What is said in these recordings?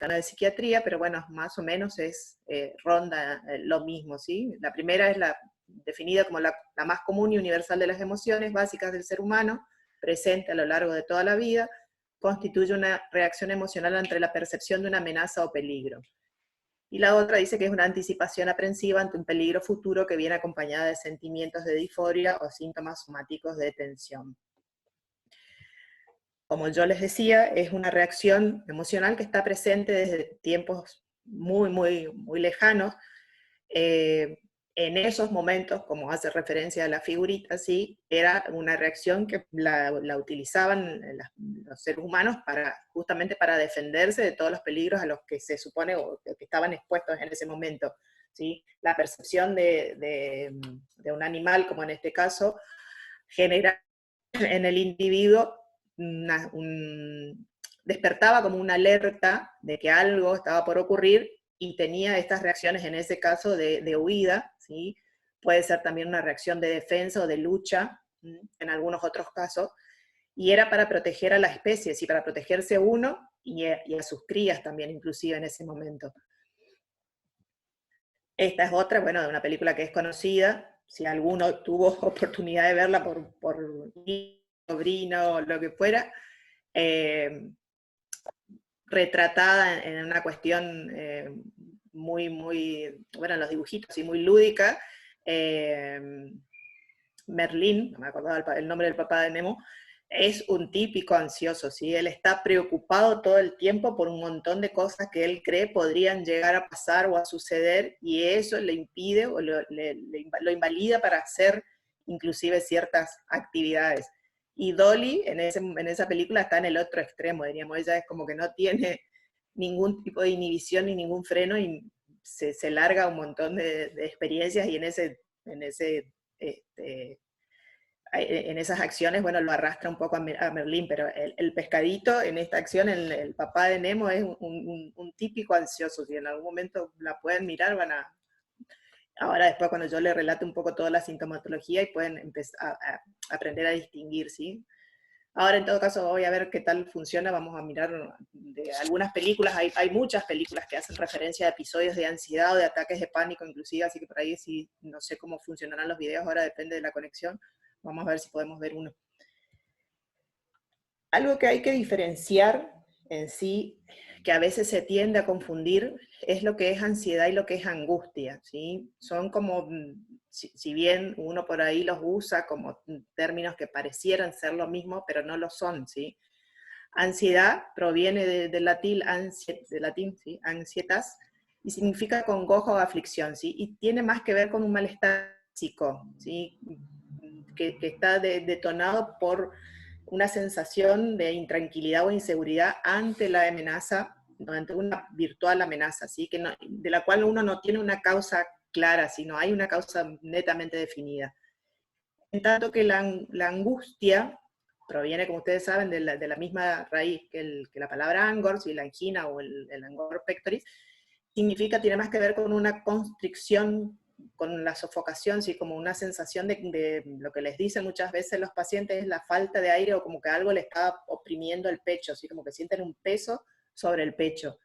de psiquiatría, pero bueno, más o menos ronda lo mismo, ¿sí? La primera es definida como la más común y universal de las emociones básicas del ser humano, presente a lo largo de toda la vida, constituye una reacción emocional ante la percepción de una amenaza o peligro. Y la otra dice que es una anticipación aprensiva ante un peligro futuro que viene acompañada de sentimientos de disforia o síntomas somáticos de tensión. Como yo les decía, es una reacción emocional que está presente desde tiempos muy, muy, muy lejanos. En esos momentos, como hace referencia a la figurita, sí, era una reacción que la utilizaban los seres humanos justamente para defenderse de todos los peligros a los que se supone o que estaban expuestos en ese momento. ¿Sí? La percepción de un animal, como en este caso, genera en el individuo despertaba como una alerta de que algo estaba por ocurrir y tenía estas reacciones, en ese caso, de huida, ¿sí? Puede ser también una reacción de defensa o de lucha, en algunos otros casos, y era para proteger a la especie, ¿sí? Para protegerse uno y a sus crías también, inclusive en ese momento. Esta es otra, bueno, de una película que es conocida, si alguno tuvo oportunidad de verla por sobrino o lo que fuera, retratada en una cuestión muy, muy, bueno, los dibujitos, y muy lúdica. Merlín, no me acordaba el nombre del papá de Nemo, es un típico ansioso, ¿sí? Él está preocupado todo el tiempo por un montón de cosas que él cree podrían llegar a pasar o a suceder, y eso le impide o lo invalida para hacer inclusive ciertas actividades. Y Dolly en esa película está en el otro extremo, diríamos, ella es como que no tiene ningún tipo de inhibición ni ningún freno y se larga un montón de experiencias, y en esas acciones, bueno, lo arrastra un poco a Merlín, pero el pescadito en esta acción, el papá de Nemo, es un típico ansioso. Si en algún momento la pueden mirar, ahora después cuando yo le relate un poco toda la sintomatología, y pueden empezar a aprender a distinguir, ¿sí? Ahora, en todo caso, voy a ver qué tal funciona. Vamos a mirar de algunas películas. Hay muchas películas que hacen referencia a episodios de ansiedad o de ataques de pánico, inclusive, así que por ahí sí, no sé cómo funcionarán los videos, ahora depende de la conexión. Vamos a ver si podemos ver uno. Algo que hay que diferenciar en sí, que a veces se tiende a confundir, es lo que es ansiedad y lo que es angustia, ¿sí? Son como, si bien uno por ahí los usa como términos que parecieran ser lo mismo, pero no lo son, ¿sí? Ansiedad proviene del latín, ¿sí? Ansietas, y significa congoja o aflicción, ¿sí? Y tiene más que ver con un malestar físico, ¿sí? Que está detonado por una sensación de intranquilidad o inseguridad ante la amenaza, ante una virtual amenaza, ¿sí? De la cual uno no tiene una causa clara, sino hay una causa netamente definida. En tanto que la angustia proviene, como ustedes saben, de la misma raíz que la palabra angor, si la angina o el angor pectoris, tiene más que ver con una constricción, con la sofocación, ¿sí? Como una sensación de lo que les dicen muchas veces los pacientes es la falta de aire, o como que algo le está oprimiendo el pecho, ¿sí? Como que sienten un peso sobre el pecho.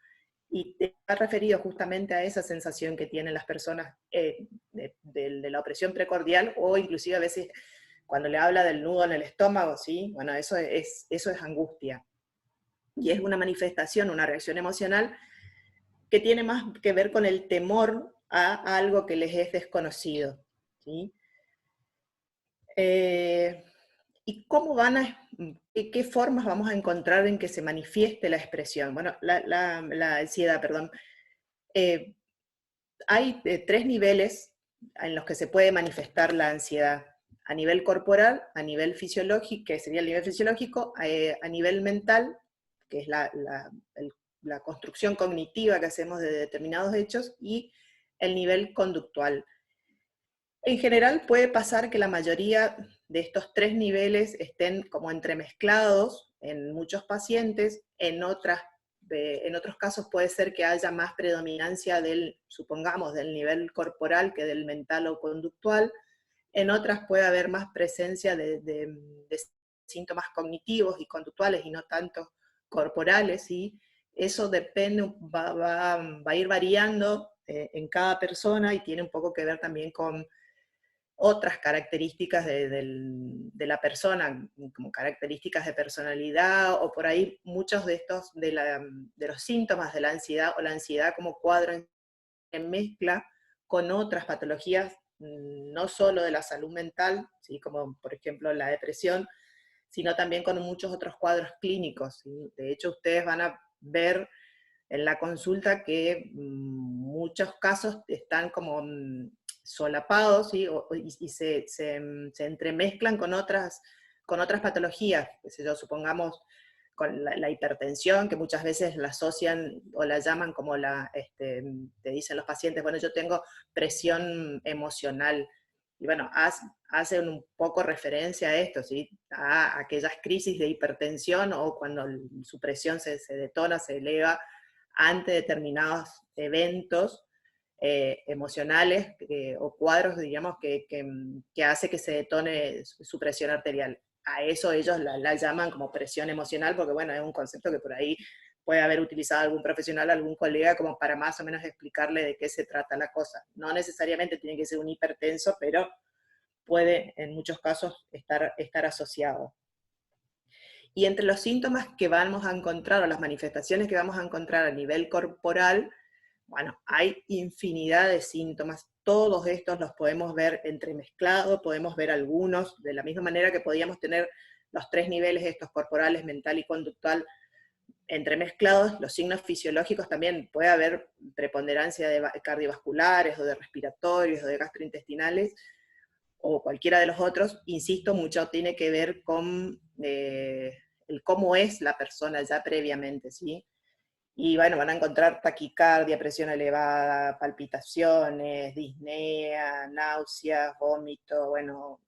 Y está referido justamente a esa sensación que tienen las personas de la opresión precordial, o inclusive a veces cuando le habla del nudo en el estómago, ¿sí? Bueno, eso es angustia. Y es una manifestación, una reacción emocional que tiene más que ver con el temor a algo que les es desconocido, ¿sí? ¿Y qué formas vamos a encontrar en que se manifieste la expresión? Bueno, la ansiedad, perdón. Hay 3 niveles en los que se puede manifestar la ansiedad: a nivel corporal, a nivel fisiológico, que sería el nivel fisiológico, a nivel mental, que es la construcción cognitiva que hacemos de determinados hechos, y el nivel conductual. En general puede pasar que la mayoría de estos 3 niveles estén como entremezclados en muchos pacientes. En otros casos puede ser que haya más predominancia supongamos, del nivel corporal que del mental o conductual. En otras puede haber más presencia de síntomas cognitivos y conductuales y no tanto corporales, ¿sí? eso depende, va a ir variando en cada persona, y tiene un poco que ver también con otras características de la persona, como características de personalidad, o por ahí muchos de estos, de los síntomas de la ansiedad, o la ansiedad como cuadro en mezcla con otras patologías, no solo de la salud mental, ¿sí? Como por ejemplo la depresión, sino también con muchos otros cuadros clínicos, ¿sí? De hecho, ustedes van a ver en la consulta que muchos casos están como solapados, ¿sí? Y se entremezclan con otras patologías, qué sé yo, supongamos con la hipertensión, que muchas veces la asocian o la llaman como te dicen los pacientes, bueno, yo tengo presión emocional. Y bueno, hacen un poco referencia a esto, ¿sí? A aquellas crisis de hipertensión, o cuando su presión se detona, se eleva ante determinados eventos emocionales o cuadros, digamos, que hace que se detone su presión arterial. A eso ellos la llaman como presión emocional, porque bueno, es un concepto que por ahí puede haber utilizado algún profesional, algún colega, como para más o menos explicarle de qué se trata la cosa. No necesariamente tiene que ser un hipertenso, pero puede en muchos casos estar asociado. Y entre los síntomas que vamos a encontrar, o las manifestaciones que vamos a encontrar a nivel corporal, bueno, hay infinidad de síntomas. Todos estos los podemos ver entremezclados, podemos ver algunos, de la misma manera que podíamos tener los tres niveles estos, corporales, mental y conductual, entremezclados. Los signos fisiológicos también, puede haber preponderancia de cardiovasculares, o de respiratorios, o de gastrointestinales, o cualquiera de los otros. Insisto, mucho tiene que ver con el cómo es la persona ya previamente, ¿sí? Y bueno, van a encontrar taquicardia, presión elevada, palpitaciones, disnea, náuseas, vómito, bueno,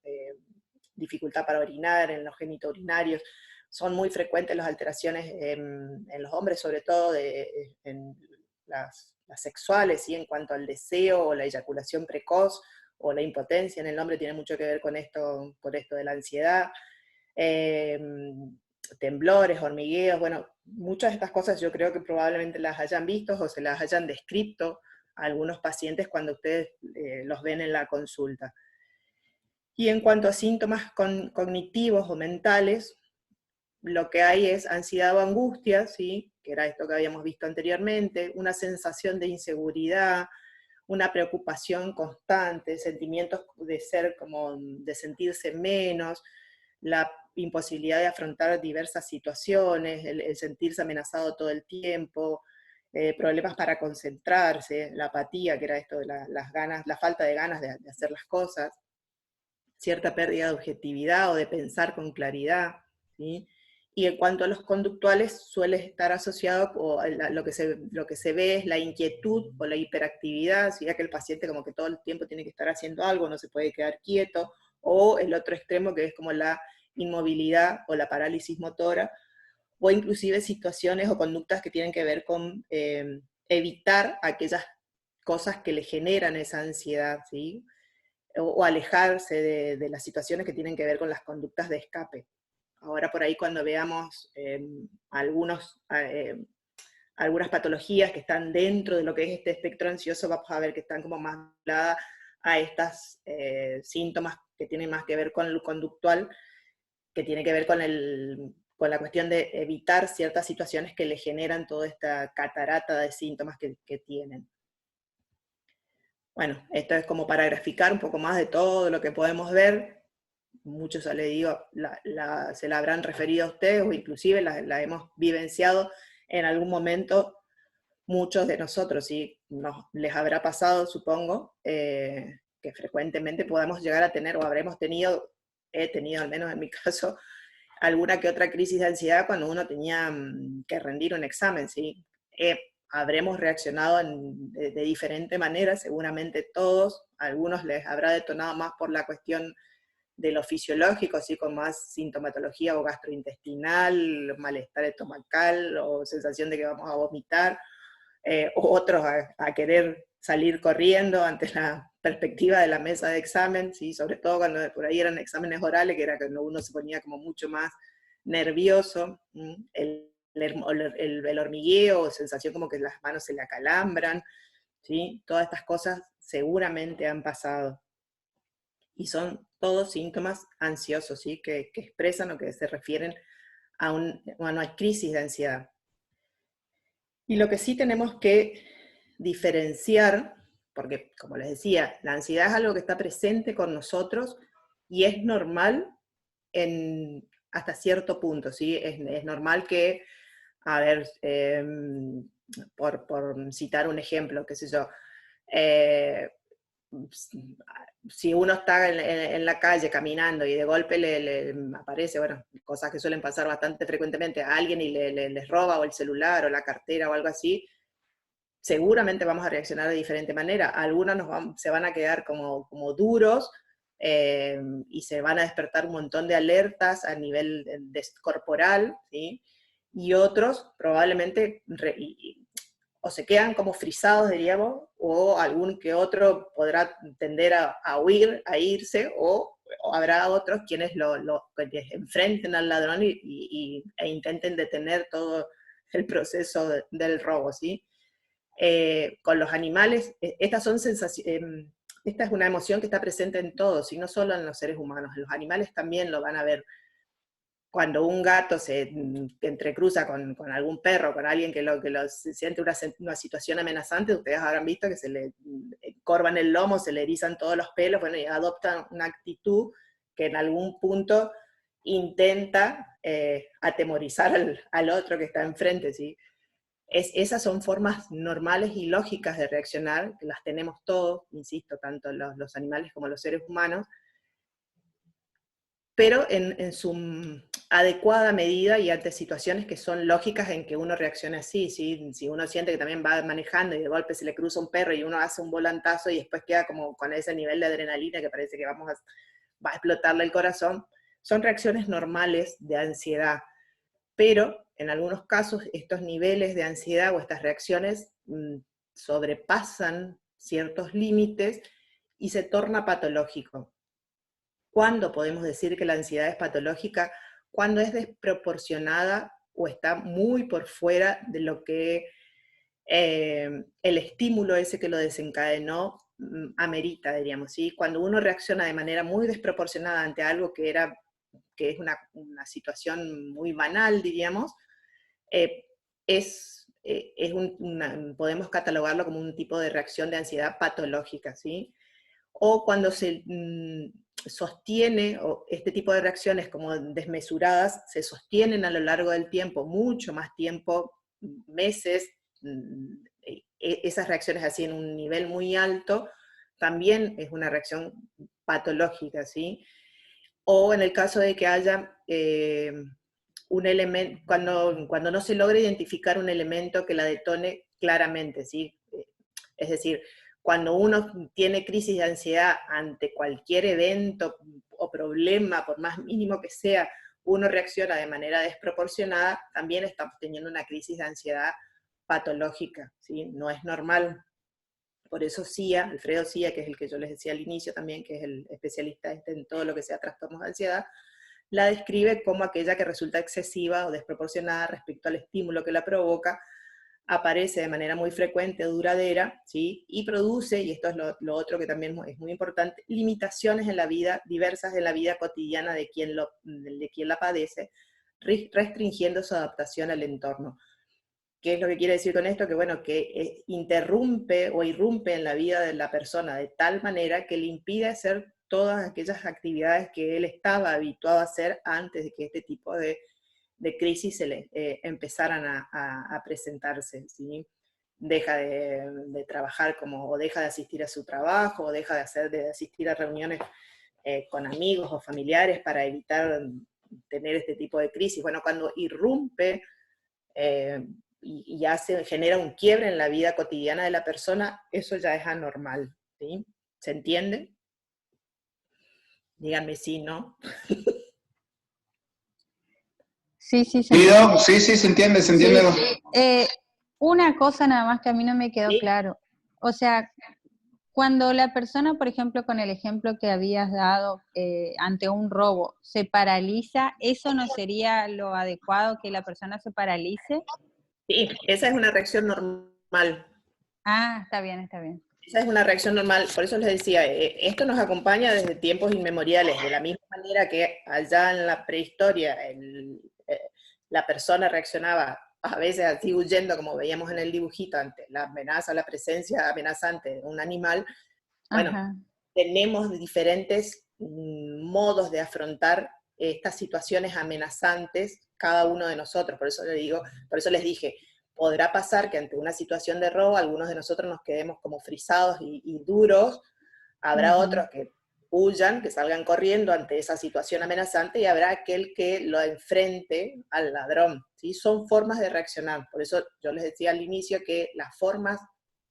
dificultad para orinar en los genitourinarios. Son muy frecuentes las alteraciones en los hombres, sobre todo en las sexuales, ¿sí? En cuanto al deseo o la eyaculación precoz, o la impotencia en el hombre, tiene mucho que ver con esto de la ansiedad. Eh, Temblores, hormigueos, bueno, muchas de estas cosas yo creo que probablemente las hayan visto o se las hayan descrito a algunos pacientes cuando ustedes los ven en la consulta. Y en cuanto a síntomas cognitivos o mentales, lo que hay es ansiedad o angustia, ¿sí? Que era esto que habíamos visto anteriormente, una sensación de inseguridad, una preocupación constante, sentimientos de ser como, de sentirse menos, la imposibilidad de afrontar diversas situaciones, el sentirse amenazado todo el tiempo, problemas para concentrarse, la apatía, que era esto de las ganas, la falta de ganas de hacer las cosas, cierta pérdida de objetividad o de pensar con claridad, ¿sí? Y en cuanto a los conductuales, suele estar asociado, o lo que se ve es la inquietud o la hiperactividad, ¿sí? Ya que el paciente como que todo el tiempo tiene que estar haciendo algo, no se puede quedar quieto, o el otro extremo, que es como la inmovilidad o la parálisis motora, o inclusive situaciones o conductas que tienen que ver con evitar aquellas cosas que le generan esa ansiedad, ¿sí? O alejarse de las situaciones que tienen que ver con las conductas de escape. Ahora por ahí, cuando veamos algunas patologías que están dentro de lo que es este espectro ansioso, vamos a ver que están como más vinculadas a estos síntomas que tienen más que ver con lo conductual, que tiene que ver con la cuestión de evitar ciertas situaciones que le generan toda esta catarata de síntomas que tienen. Bueno, esto es como para graficar un poco más de todo lo que podemos ver. Muchos, ya les digo, se la habrán referido a ustedes, o inclusive la hemos vivenciado en algún momento muchos de nosotros, y les habrá pasado, supongo, que frecuentemente podamos llegar a tener, o habremos tenido, he tenido, al menos en mi caso, alguna que otra crisis de ansiedad cuando uno tenía que rendir un examen, ¿sí? Habremos reaccionado de diferente manera, seguramente todos. A algunos les habrá detonado más por la cuestión de lo fisiológico, así con más sintomatología o gastrointestinal, malestar estomacal, o sensación de que vamos a vomitar, o otros a querer salir corriendo ante la perspectiva de la mesa de examen, ¿sí? Sobre todo cuando por ahí eran exámenes orales, que era cuando uno se ponía como mucho más nervioso. El el hormigueo, sensación como que las manos se le acalambran, ¿sí? Todas estas cosas seguramente han pasado. Y son todos síntomas ansiosos, ¿sí? Que expresan o que se refieren a una crisis de ansiedad. Y lo que sí tenemos que diferenciar, porque como les decía, la ansiedad es algo que está presente con nosotros y es normal hasta cierto punto, ¿sí? Es normal que, a ver, por citar un ejemplo, qué sé yo, eh, si uno está en la calle caminando y de golpe le aparece, bueno, cosas que suelen pasar bastante frecuentemente a alguien y les roba o el celular o la cartera o algo así, seguramente vamos a reaccionar de diferente manera. Algunos se van a quedar como duros y se van a despertar un montón de alertas a nivel corporal, ¿sí? Y otros probablemente o se quedan como frisados, diríamos, o algún que otro podrá tender a huir, a irse, o habrá otros quienes que enfrenten al ladrón e intenten detener todo el proceso del robo, ¿sí? Con los animales, estas son sensaciones, esta es una emoción que está presente en todos, y no solo en los seres humanos, los animales también lo van a ver. Cuando un gato se entrecruza con algún perro, con alguien que se siente una situación amenazante, ustedes habrán visto que se le encorvan el lomo, se le erizan todos los pelos, bueno, y adoptan una actitud que en algún punto intenta atemorizar al otro que está enfrente, ¿sí? Esas son formas normales y lógicas de reaccionar, que las tenemos todos, insisto, tanto los animales como los seres humanos, pero en su adecuada medida y ante situaciones que son lógicas en que uno reaccione así, ¿sí? Si uno siente que también va manejando y de golpe se le cruza un perro y uno hace un volantazo y después queda como con ese nivel de adrenalina que parece que va a explotarle el corazón, son reacciones normales de ansiedad, pero en algunos casos estos niveles de ansiedad o estas reacciones sobrepasan ciertos límites y se torna patológico. ¿Cuándo podemos decir que la ansiedad es patológica? Cuando es desproporcionada o está muy por fuera de lo que el estímulo ese que lo desencadenó amerita, diríamos, ¿sí? Cuando uno reacciona de manera muy desproporcionada ante algo que es una situación muy banal, diríamos, podemos catalogarlo como un tipo de reacción de ansiedad patológica, ¿sí? O cuando se sostiene, o este tipo de reacciones como desmesuradas, se sostienen a lo largo del tiempo, mucho más tiempo, meses, esas reacciones así en un nivel muy alto, también es una reacción patológica, ¿sí? O en el caso de que haya un elemento, cuando no se logra identificar un elemento que la detone claramente, ¿sí? Es decir, cuando uno tiene crisis de ansiedad ante cualquier evento o problema, por más mínimo que sea, uno reacciona de manera desproporcionada, también estamos teniendo una crisis de ansiedad patológica, ¿sí? No es normal. Por eso CIA, Alfredo CIA, que es el que yo les decía al inicio también, que es el especialista en todo lo que sea trastornos de ansiedad, la describe como aquella que resulta excesiva o desproporcionada respecto al estímulo que la provoca, aparece de manera muy frecuente, duradera, ¿sí? Y produce, y esto es lo otro que también es muy importante, limitaciones en la vida, diversas en la vida cotidiana de quien la padece, restringiendo su adaptación al entorno. ¿Qué es lo que quiere decir con esto? Que bueno, que interrumpe o irrumpe en la vida de la persona de tal manera que le impide hacer todas aquellas actividades que él estaba habituado a hacer antes de que este tipo de crisis se le empezaran a presentarse, ¿sí? Deja de trabajar o deja de asistir a su trabajo, o deja de asistir a reuniones con amigos o familiares para evitar tener este tipo de crisis. Bueno, cuando irrumpe y ya genera un quiebre en la vida cotidiana de la persona, eso ya es anormal, ¿sí? ¿Se entiende? Díganme si no. Sí, sí, se Sí, entiende. sí, sí, se entiende, se entiende. Una cosa nada más que a mí no me quedó ¿Sí? claro. O sea, Cuando la persona, por ejemplo, con el ejemplo que habías dado ante un robo, se paraliza, ¿eso no sería lo adecuado que la persona se paralice? Sí, esa es una reacción normal. Ah, está bien, está bien. Esa es una reacción normal, por eso les decía, esto nos acompaña desde tiempos inmemoriales, de la misma manera que allá en la prehistoria la persona reaccionaba a veces así huyendo, como veíamos en el dibujito, ante la amenaza, la presencia amenazante de un animal. Bueno, Ajá. tenemos diferentes modos de afrontar estas situaciones amenazantes, cada uno de nosotros, por eso les digo, por eso les dije, podrá pasar que ante una situación de robo algunos de nosotros nos quedemos como frisados y duros, habrá Ujú, otros que huyan, que salgan corriendo ante esa situación amenazante y habrá aquel que lo enfrente al ladrón, ¿sí? Son formas de reaccionar, por eso yo les decía al inicio que las formas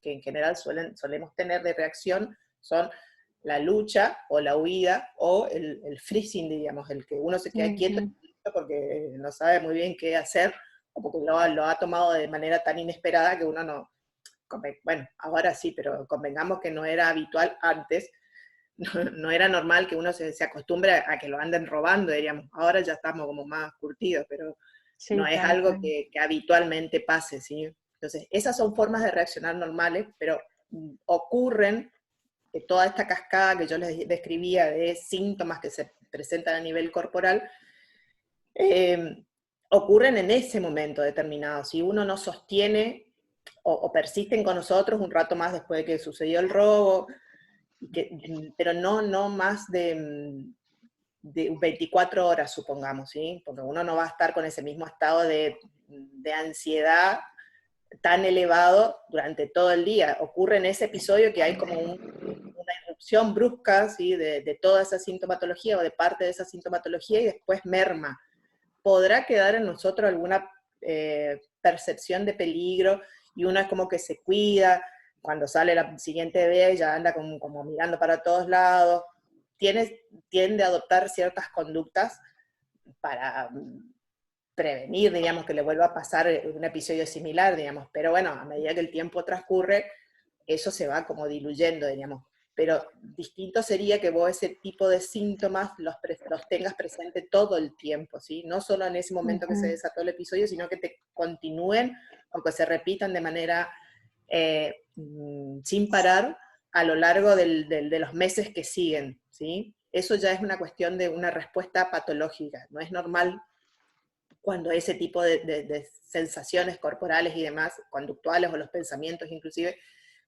que en general solemos tener de reacción son la lucha o la huida o el freezing, diríamos, el que uno se queda quieto ujú, porque no sabe muy bien qué hacer o porque lo ha tomado de manera tan inesperada que uno no, bueno, ahora sí, pero convengamos que no era habitual antes, no era normal que uno se acostumbre a que lo anden robando, diríamos, ahora ya estamos como más curtidos, pero no sí, es tal algo cual. que habitualmente pase, ¿sí? Entonces, esas son formas de reaccionar normales, pero ocurren toda esta cascada que yo les describía de síntomas que se presentan a nivel corporal, eh, ocurren en ese momento determinado. Si uno no sostiene o persisten con nosotros un rato más después de que sucedió el robo, pero no más de 24 horas, supongamos, ¿sí? Porque uno no va a estar con ese mismo estado de ansiedad tan elevado durante todo el día. Ocurre en ese episodio que hay como una irrupción brusca, ¿sí? De toda esa sintomatología o de parte de esa sintomatología y después merma. Podrá quedar en nosotros alguna percepción de peligro y uno es como que se cuida, cuando sale la siguiente vez ya anda como mirando para todos lados, tiende a adoptar ciertas conductas para prevenir, digamos, que le vuelva a pasar un episodio similar, digamos, pero bueno, a medida que el tiempo transcurre, eso se va como diluyendo, digamos. Pero distinto sería que vos ese tipo de síntomas los tengas presente todo el tiempo, ¿sí? No solo en ese momento que se Ujú. desató el episodio, sino que te continúen o que se repitan de manera sin parar a lo largo de los meses que siguen, ¿sí? Eso ya es una cuestión de una respuesta patológica, no es normal cuando ese tipo de sensaciones corporales y demás, conductuales o los pensamientos inclusive,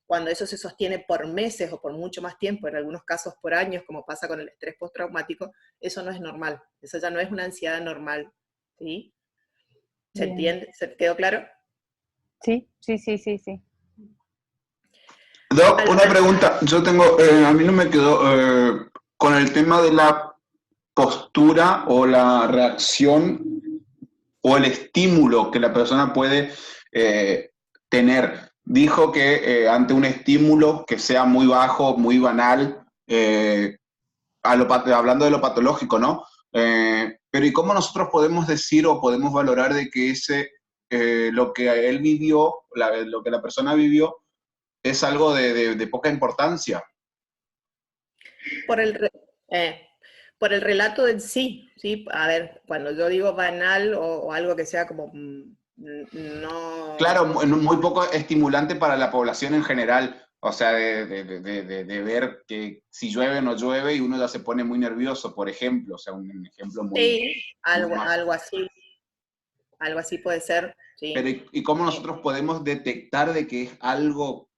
cuando eso se sostiene por meses o por mucho más tiempo, en algunos casos por años, como pasa con el estrés postraumático, eso no es normal, eso ya no es una ansiedad normal, ¿sí? ¿Se Bien. entiende? ¿Se quedó claro? Sí, sí, sí, sí, sí. Doc, una Al- pregunta. Yo tengo, a mí no me quedó con el tema de la postura o la reacción o el estímulo que la persona puede tener. Dijo que ante un estímulo que sea muy bajo, muy banal, hablando de lo patológico, ¿no? Pero ¿y cómo nosotros podemos decir o podemos valorar de que lo que él vivió, lo que la persona vivió, es algo de poca importancia? por el, re- eh, por el relato del sí, ¿sí? A ver, cuando yo digo banal o algo que sea como no. Claro, muy poco estimulante para la población en general. O sea, de ver que si llueve o no llueve y uno ya se pone muy nervioso, por ejemplo. O sea, un ejemplo muy, Sí, muy más. algo así puede ser, Pero sí. ¿y cómo nosotros podemos detectar de que es algo,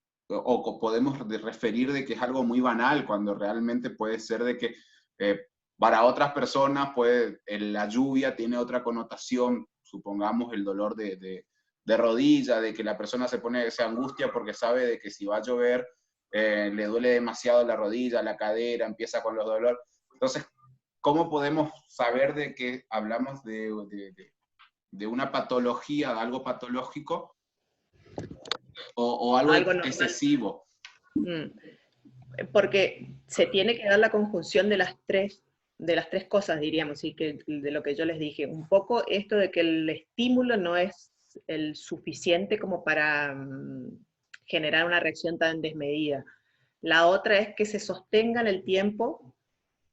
podemos referir de que es algo muy banal, cuando realmente puede ser de que eh, para otras personas la lluvia tiene otra connotación, supongamos el dolor de rodilla, de que la persona se angustia porque sabe de que si va a llover le duele demasiado la rodilla, la cadera, empieza con los dolores. Entonces, ¿cómo podemos saber de que hablamos de una patología, de algo patológico o algo Algo normal. excesivo? Mm. Porque se tiene que dar la conjunción de las tres cosas, diríamos, ¿sí? Que, de lo que yo les dije. Un poco esto de que el estímulo no es el suficiente como para generar una reacción tan desmedida. La otra es que se sostenga en el tiempo,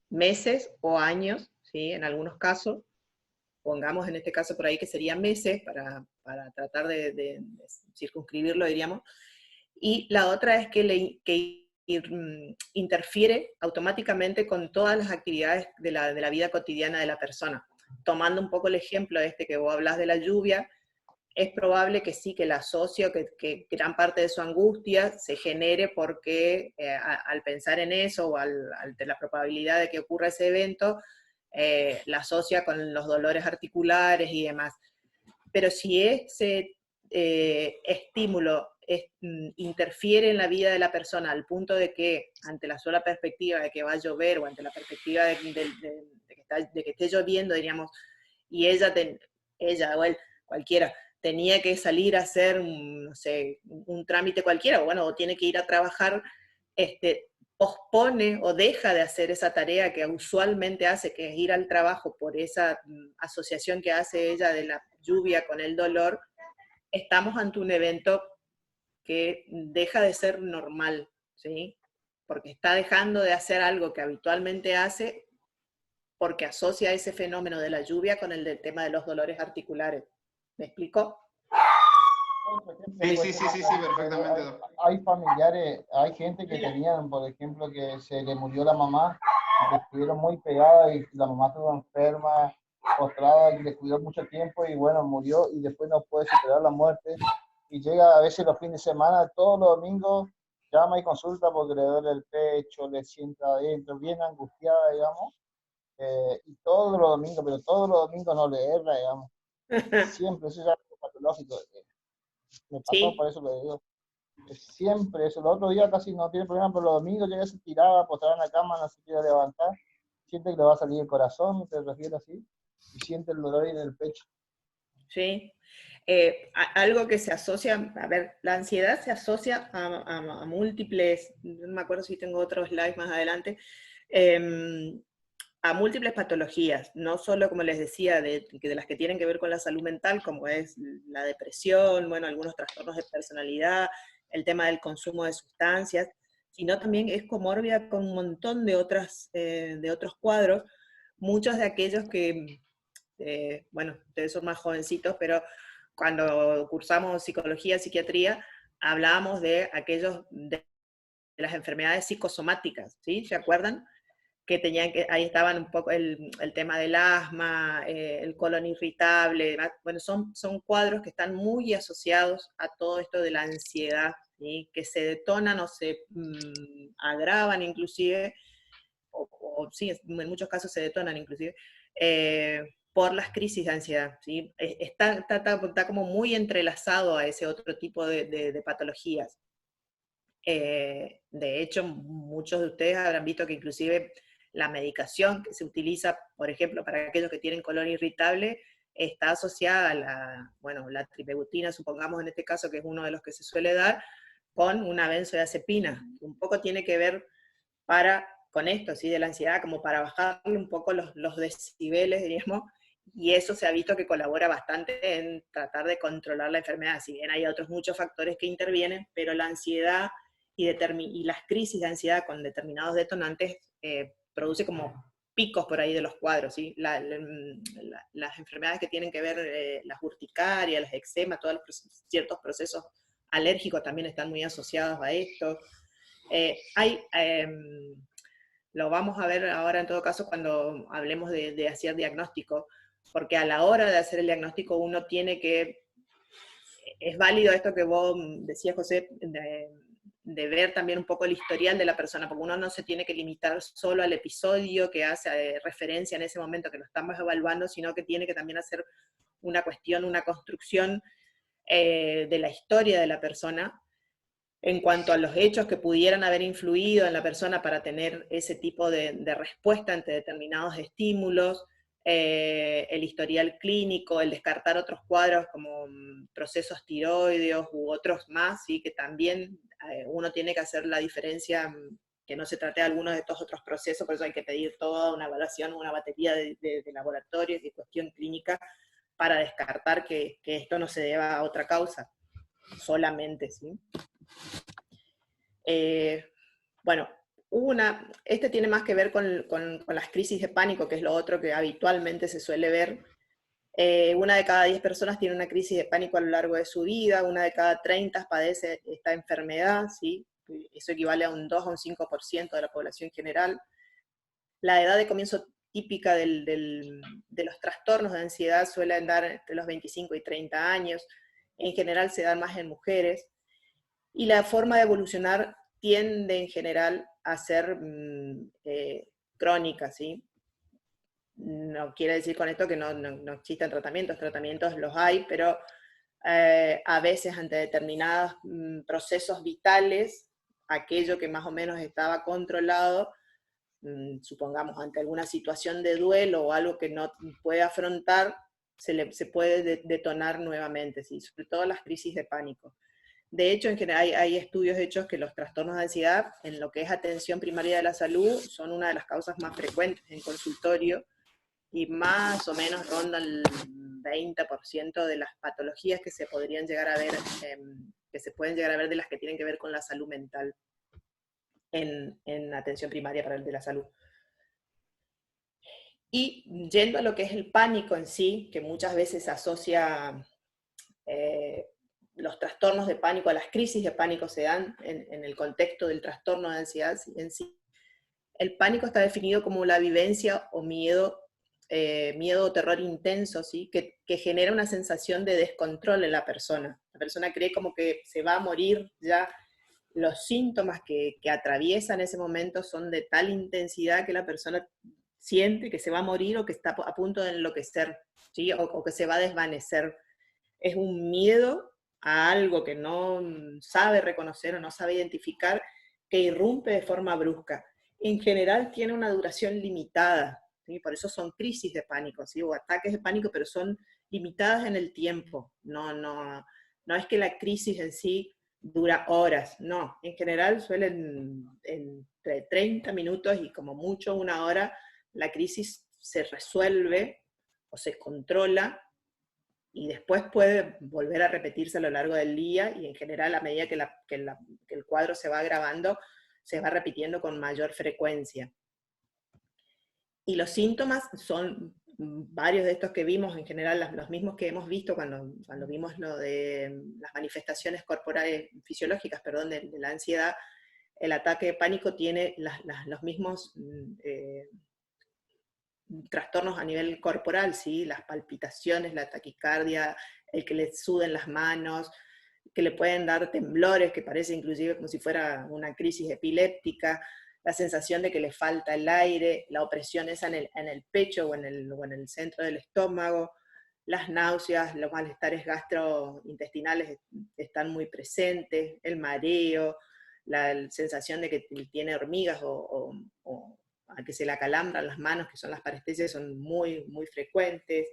meses o años, ¿sí? En algunos casos, pongamos en este caso por ahí que serían meses para tratar de circunscribirlo, diríamos. Y la otra es que interfiere automáticamente con todas las actividades de la vida cotidiana de la persona. Tomando un poco el ejemplo este que vos hablás de la lluvia, es probable que sí, que la asocio, que gran parte de su angustia se genere porque al pensar en eso o ante la probabilidad de que ocurra ese evento, la asocia con los dolores articulares y demás. Pero si ese estímulo interfiere en la vida de la persona al punto de que ante la sola perspectiva de que va a llover o ante la perspectiva de que esté lloviendo, diríamos, y ella o él, cualquiera, tenía que salir a hacer, no sé, un trámite cualquiera, o bueno, o tiene que ir a trabajar, pospone o deja de hacer esa tarea que usualmente hace, que es ir al trabajo por esa asociación que hace ella de la lluvia con el dolor, estamos ante un evento que deja de ser normal, ¿sí? Porque está dejando de hacer algo que habitualmente hace porque asocia ese fenómeno de la lluvia con el del tema de los dolores articulares. ¿Me explico? Sí, sí, sí, sí, sí, perfectamente. Hay familiares, hay gente que tenían, por ejemplo, que se le murió la mamá, que estuvieron muy pegadas y la mamá estuvo enferma, postrada y le cuidó mucho tiempo y bueno, murió y después no puede superar la muerte. Y llega a veces los fines de semana, todos los domingos, llama y consulta porque le duele el pecho, le sienta adentro, bien angustiada, digamos. Y todos los domingos, pero todos los domingos no le erra, digamos. Siempre, eso es algo patológico. Me pasó, Sí, por eso lo digo. Siempre eso. El otro día casi no tiene problema, pero los domingos llega se tiraba, postrada en la cama, no se quiere levantar. Siente que le va a salir el corazón, te refieres así, y siente el dolor ahí en el pecho. sí. Algo que se asocia, a ver, la ansiedad se asocia a múltiples, no me acuerdo si tengo otros slides más adelante, a múltiples patologías, no solo, como les decía, de las que tienen que ver con la salud mental, como es la depresión, bueno, algunos trastornos de personalidad, el tema del consumo de sustancias, sino también es comórbida con un montón de otros cuadros, muchos de aquellos que, bueno, ustedes son más jovencitos, pero cuando cursamos psicología, psiquiatría, hablábamos de aquellos de las enfermedades psicosomáticas, ¿sí? ¿Se acuerdan? Que tenían que, ahí estaban un poco el tema del asma, el colon irritable, bueno, son cuadros que están muy asociados a todo esto de la ansiedad, ¿sí? Que se detonan o se agravan inclusive, o sí, en muchos casos se detonan inclusive, por las crisis de ansiedad, ¿sí? Está como muy entrelazado a ese otro tipo de patologías. De hecho, muchos de ustedes habrán visto que inclusive la medicación que se utiliza, por ejemplo, para aquellos que tienen colon irritable, está asociada a bueno, la trimebutina, supongamos en este caso, que es uno de los que se suele dar, con una benzodiazepina, que un poco tiene que ver con esto, ¿sí? De la ansiedad, como para bajarle un poco los decibeles, diríamos, y eso se ha visto que colabora bastante en tratar de controlar la enfermedad, si bien hay otros muchos factores que intervienen, pero la ansiedad y las crisis de ansiedad con determinados detonantes produce como picos por ahí de los cuadros, ¿sí? Las enfermedades que tienen que ver, las urticarias, las eczemas, todos ciertos procesos alérgicos también están muy asociados a esto. Lo vamos a ver ahora en todo caso cuando hablemos de hacer diagnóstico, porque a la hora de hacer el diagnóstico uno tiene que, es válido esto que vos decías, José, de ver también un poco el historial de la persona, porque uno no se tiene que limitar solo al episodio que hace referencia en ese momento que lo estamos evaluando, sino que tiene que también hacer una cuestión, una construcción de la historia de la persona en cuanto a los hechos que pudieran haber influido en la persona para tener ese tipo de respuesta ante determinados estímulos, el historial clínico, el descartar otros cuadros como procesos tiroideos u otros más, ¿sí? Que también uno tiene que hacer la diferencia, que no se trate de algunos de estos otros procesos, por eso hay que pedir toda una evaluación, una batería de laboratorios y cuestión clínica para descartar que esto no se deba a otra causa solamente, ¿sí? Bueno, este tiene más que ver con las crisis de pánico, que es lo otro que habitualmente se suele ver. Una de cada 10 personas tiene una crisis de pánico a lo largo de su vida, una de cada 30 padece esta enfermedad, ¿sí? Eso equivale a un 2 o un 5% de la población general. La edad de comienzo típica de los trastornos de ansiedad suele andar entre los 25 y 30 años, en general se dan más en mujeres, y la forma de evolucionar tiende en general a ser crónica, ¿sí? No quiere decir con esto que no existan tratamientos los hay, pero a veces ante determinados procesos vitales, aquello que más o menos estaba controlado, supongamos ante alguna situación de duelo o algo que no puede afrontar, se puede detonar nuevamente, ¿sí? Sobre todo las crisis de pánico. De hecho, en general hay estudios hechos que los trastornos de ansiedad, en lo que es atención primaria de la salud, son una de las causas más frecuentes en consultorio, y más o menos ronda el 20% de las patologías que se podrían llegar a ver, que se pueden llegar a ver de las que tienen que ver con la salud mental en atención primaria para el de la salud. Y yendo a lo que es el pánico en sí, que muchas veces asocia los trastornos de pánico a las crisis de pánico, se dan en el contexto del trastorno de ansiedad en sí. El pánico está definido como la vivencia o miedo o terror intenso, ¿sí? que genera una sensación de descontrol en la persona. La persona cree como que se va a morir ya. Los síntomas que atraviesa en ese momento son de tal intensidad que la persona siente que se va a morir o que está a punto de enloquecer, ¿sí? o que se va a desvanecer. Es un miedo a algo que no sabe reconocer o no sabe identificar, que irrumpe de forma brusca. En general tiene una duración limitada, ¿sí? Por eso son crisis de pánico, ¿sí? O ataques de pánico, pero son limitadas en el tiempo. No es que la crisis en sí dura horas, no. En general suelen entre 30 minutos y como mucho una hora, la crisis se resuelve o se controla, y después puede volver a repetirse a lo largo del día, y en general a medida que el cuadro se va agravando, se va repitiendo con mayor frecuencia. Y los síntomas son varios de estos que vimos, en general los mismos que hemos visto cuando vimos lo de las manifestaciones corporales, fisiológicas, perdón, de la ansiedad. El ataque de pánico tiene los mismos trastornos a nivel corporal, ¿sí? Las palpitaciones, la taquicardia, el que le suden las manos, que le pueden dar temblores, que parece inclusive como si fuera una crisis epiléptica, la sensación de que le falta el aire, la opresión esa en el pecho o en el centro del estómago, las náuseas, los malestares gastrointestinales están muy presentes, el mareo, la sensación de que tiene hormigas o a que se le acalambran las manos, que son las parestesias, son muy, muy frecuentes.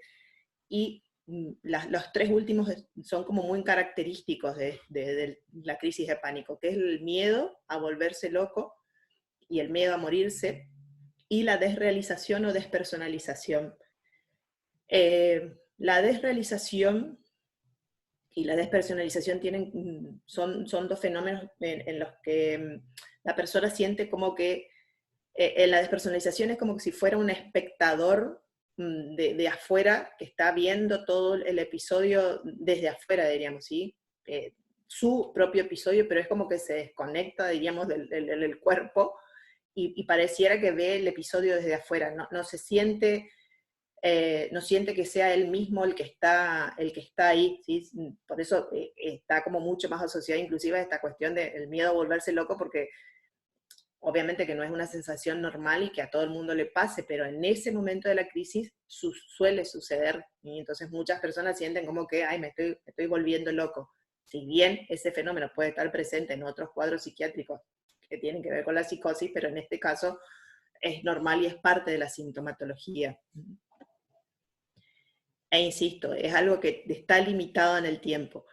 Y los tres últimos son como muy característicos de la crisis de pánico, que es el miedo a volverse loco y el miedo a morirse, y la desrealización o despersonalización. La desrealización y la despersonalización son dos fenómenos en los que la persona siente como que en la despersonalización es como si fuera un espectador de afuera que está viendo todo el episodio desde afuera, diríamos, ¿sí? Su propio episodio, pero es como que se desconecta, diríamos, del cuerpo, y pareciera que ve el episodio desde afuera, no se siente, no siente que sea él mismo el que está ahí, ¿sí? Por eso está como mucho más asociada inclusive a esta cuestión del miedo a volverse loco, porque obviamente que no es una sensación normal y que a todo el mundo le pase, pero en ese momento de la crisis suele suceder, y entonces muchas personas sienten como que, ay, me estoy volviendo loco. Si bien ese fenómeno puede estar presente en otros cuadros psiquiátricos que tienen que ver con la psicosis, pero en este caso es normal y es parte de la sintomatología. E insisto, es algo que está limitado en el tiempo.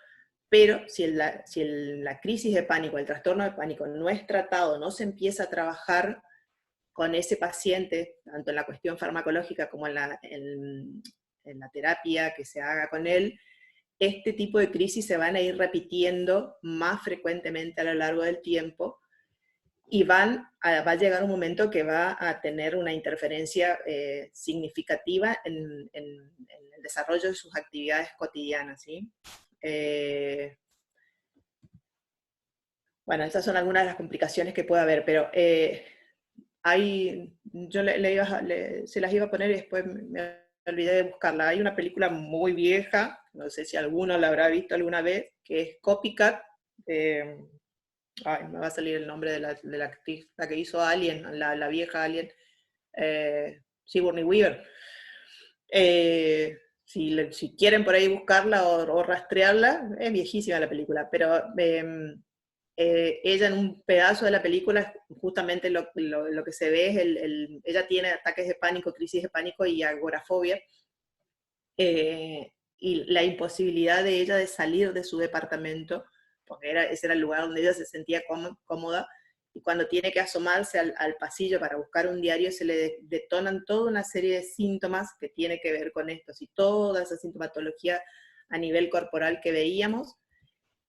Pero si la crisis de pánico, el trastorno de pánico no es tratado, no se empieza a trabajar con ese paciente, tanto en la cuestión farmacológica como en la terapia que se haga con él, este tipo de crisis se van a ir repitiendo más frecuentemente a lo largo del tiempo, y va a llegar un momento que va a tener una interferencia significativa en el desarrollo de sus actividades cotidianas, ¿sí? Bueno, estas son algunas de las complicaciones que puede haber, pero yo se las iba a poner y después me olvidé de buscarla. Hay una película muy vieja, no sé si alguno la habrá visto alguna vez, que es Copycat. Me va a salir el nombre de la actriz, la que hizo Alien, la vieja Alien, Sigourney Weaver. Si quieren por ahí buscarla o rastrearla, es viejísima la película, pero ella en un pedazo de la película, justamente lo que se ve es ella tiene ataques de pánico, crisis de pánico y agorafobia, y la imposibilidad de ella de salir de su departamento, porque ese era el lugar donde ella se sentía cómoda, y cuando tiene que asomarse al pasillo para buscar un diario, se le detonan toda una serie de síntomas que tiene que ver con esto, y toda esa sintomatología a nivel corporal que veíamos,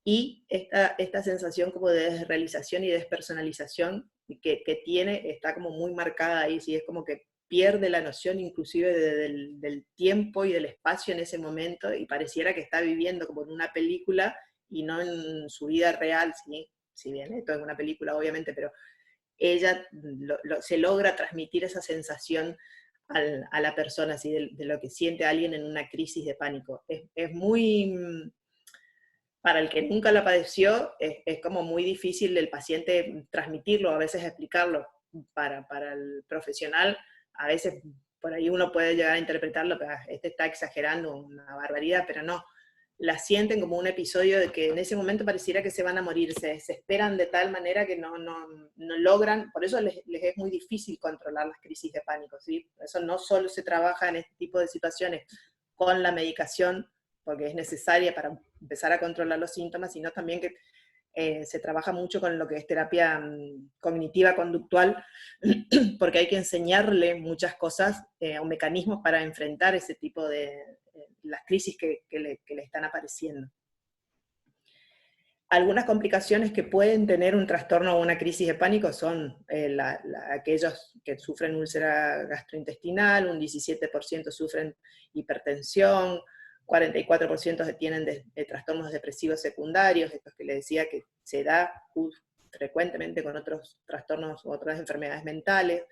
y esta sensación como de desrealización y despersonalización que tiene, está como muy marcada ahí, ¿sí? Es como que pierde la noción inclusive del tiempo y del espacio en ese momento, y pareciera que está viviendo como en una película y no en su vida real, ¿sí? Si bien esto es una película obviamente, pero ella se logra transmitir esa sensación a la persona, ¿sí? De lo que siente alguien en una crisis de pánico. Es muy... Para el que nunca la padeció, es como muy difícil el paciente transmitirlo, a veces explicarlo. Para el profesional, a veces por ahí uno puede llegar a interpretarlo, pero este está exagerando, una barbaridad, pero no. La sienten como un episodio de que en ese momento pareciera que se van a morir, se desesperan de tal manera que no logran, por eso les es muy difícil controlar las crisis de pánico, ¿sí? Por eso no solo se trabaja en este tipo de situaciones con la medicación, porque es necesaria para empezar a controlar los síntomas, sino también que se trabaja mucho con lo que es terapia cognitiva conductual, porque hay que enseñarle muchas cosas o mecanismos para enfrentar ese tipo de las crisis que le están apareciendo. Algunas complicaciones que pueden tener un trastorno o una crisis de pánico son aquellos que sufren úlcera gastrointestinal, un 17% sufren hipertensión, 44% tienen de trastornos depresivos secundarios, estos que les decía que se da frecuentemente con otros trastornos u otras enfermedades mentales.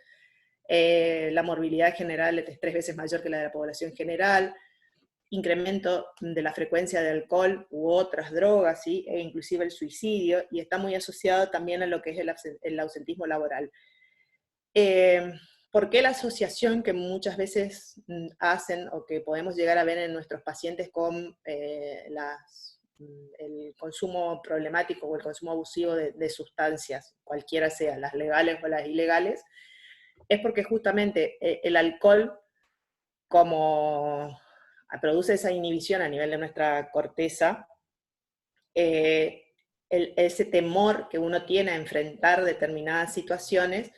La morbilidad general es 3 veces mayor que la de la población general, incremento de la frecuencia de alcohol u otras drogas, ¿sí? E inclusive el suicidio, y está muy asociado también a lo que es el ausentismo laboral. ¿Por qué la asociación que muchas veces hacen o que podemos llegar a ver en nuestros pacientes con el consumo problemático o el consumo abusivo de sustancias, cualquiera sea, las legales o las ilegales? Es porque justamente el alcohol, como produce esa inhibición a nivel de nuestra corteza, ese temor que uno tiene a enfrentar determinadas situaciones,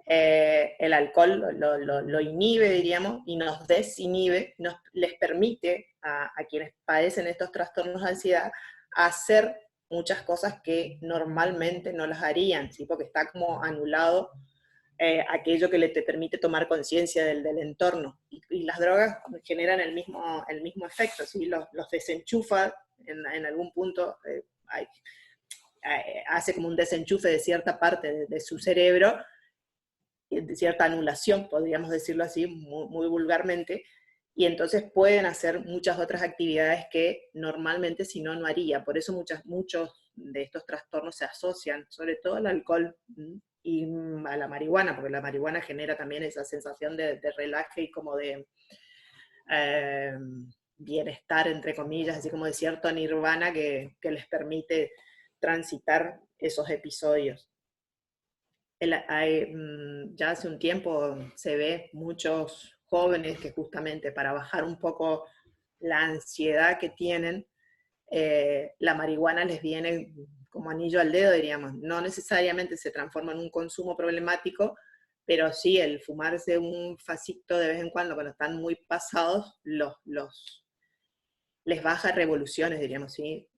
el alcohol lo inhibe, diríamos, y nos desinhibe, les permite a quienes padecen estos trastornos de ansiedad hacer muchas cosas que normalmente no las harían, ¿sí? Porque está como anulado aquello que te permite tomar conciencia del entorno. Y las drogas generan el mismo efecto, ¿sí? Los desenchufa en algún punto, hace como un desenchufe de cierta parte de su cerebro, de cierta anulación, podríamos decirlo así, muy vulgarmente, y entonces pueden hacer muchas otras actividades que normalmente si no, no haría. Por eso muchos de estos trastornos se asocian, sobre todo al alcohol y a la marihuana, porque la marihuana genera también esa sensación de relaje y como de bienestar, entre comillas, así como de cierto nirvana que les permite transitar esos episodios. Ya hace un tiempo se ve muchos jóvenes que justamente para bajar un poco la ansiedad que tienen, la marihuana les viene como anillo al dedo, diríamos. No necesariamente se transforma en un consumo problemático, pero sí el fumarse un facito de vez en cuando están muy pasados, les baja revoluciones, diríamos, ¿sí?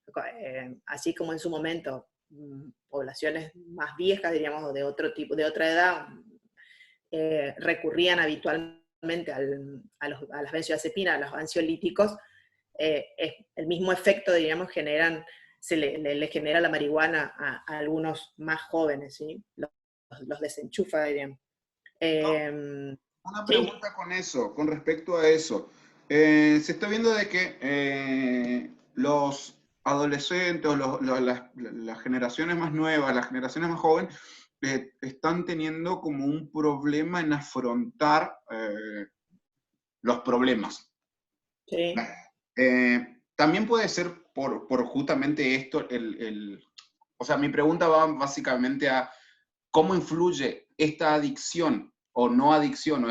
Así como en su momento poblaciones más viejas, diríamos, o de otro tipo, de otra edad, recurrían habitualmente a las benzodiazepinas, a los ansiolíticos, es el mismo efecto, diríamos, le genera la marihuana a algunos más jóvenes, ¿sí? Los desenchufa, diríamos. Una Sí, pregunta con eso, con respecto a eso. Se está viendo de que los adolescentes, o las generaciones más nuevas, las generaciones más jóvenes, están teniendo como un problema en afrontar los problemas. sí. También puede ser por justamente esto, o sea, mi pregunta va básicamente a cómo influye esta adicción o no adicción, o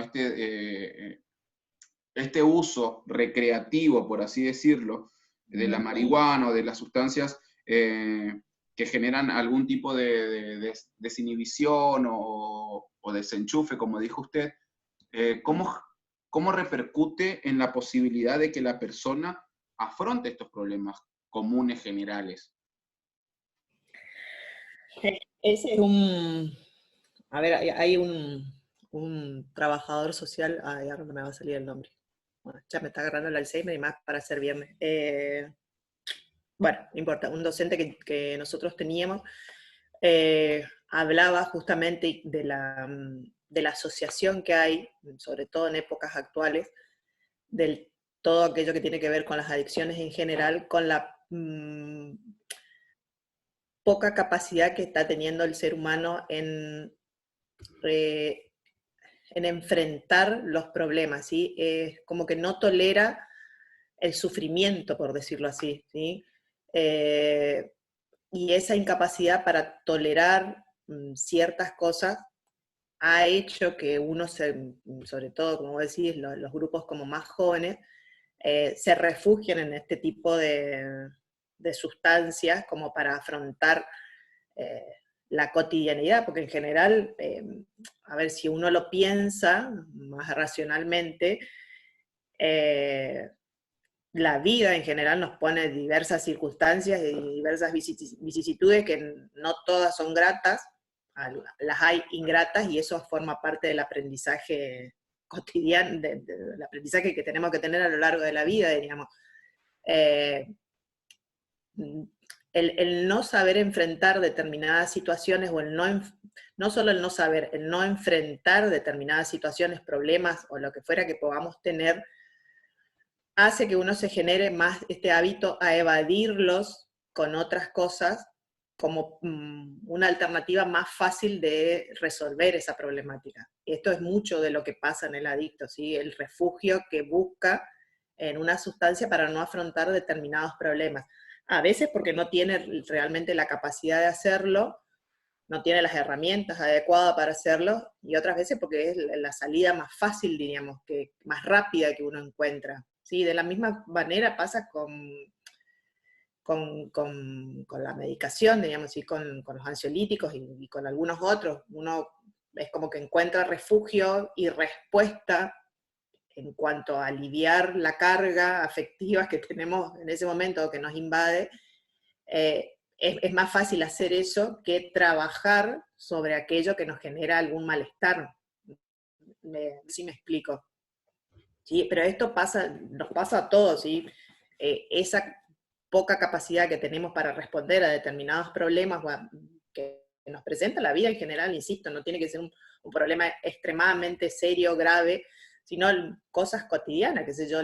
este uso recreativo, por así decirlo, de la marihuana o de las sustancias que generan algún tipo de desinhibición o desenchufe, como dijo usted, ¿cómo repercute en la posibilidad de que la persona afronte estos problemas comunes generales? Ese es a ver, hay un trabajador social, ahora no me va a salir el nombre. Bueno, ya me está agarrando el Alzheimer y más para ser viernes. Bueno, no importa, un docente que nosotros teníamos hablaba justamente de la asociación que hay, sobre todo en épocas actuales, de todo aquello que tiene que ver con las adicciones en general, con la poca capacidad que está teniendo el ser humano en enfrentar los problemas, ¿sí? Como que no tolera el sufrimiento, por decirlo así, ¿sí? Y esa incapacidad para tolerar ciertas cosas ha hecho que uno, sobre todo, como vos decís, los grupos como más jóvenes, se refugien en este tipo de sustancias como para afrontar eh, la cotidianidad, porque en general, a ver, si uno lo piensa más racionalmente, eh, la vida en general nos pone diversas circunstancias y diversas vicisitudes que no todas son gratas, las hay ingratas y eso forma parte del aprendizaje cotidiano, del aprendizaje que tenemos que tener a lo largo de la vida, diríamos. Eh, el no saber enfrentar determinadas situaciones o no solo el no saber, el no enfrentar determinadas situaciones, problemas o lo que fuera que podamos tener, hace que uno se genere más este hábito a evadirlos con otras cosas como una alternativa más fácil de resolver esa problemática. Esto es mucho de lo que pasa en el adicto, ¿sí? El refugio que busca en una sustancia para no afrontar determinados problemas. A veces porque no tiene realmente la capacidad de hacerlo, no tiene las herramientas adecuadas para hacerlo, y otras veces porque es la salida más fácil, diríamos, más rápida que uno encuentra. ¿Sí? De la misma manera pasa con la medicación, digamos, ¿sí? Con los ansiolíticos y con algunos otros. Uno es como que encuentra refugio y respuesta en cuanto a aliviar la carga afectiva que tenemos en ese momento que nos invade. Es más fácil hacer eso que trabajar sobre aquello que nos genera algún malestar. Si me explico. ¿Sí? Pero esto nos pasa a todos, ¿sí? Esa poca capacidad que tenemos para responder a determinados problemas que nos presenta la vida en general, insisto, no tiene que ser un problema extremadamente serio, grave, sino cosas cotidianas, qué sé yo,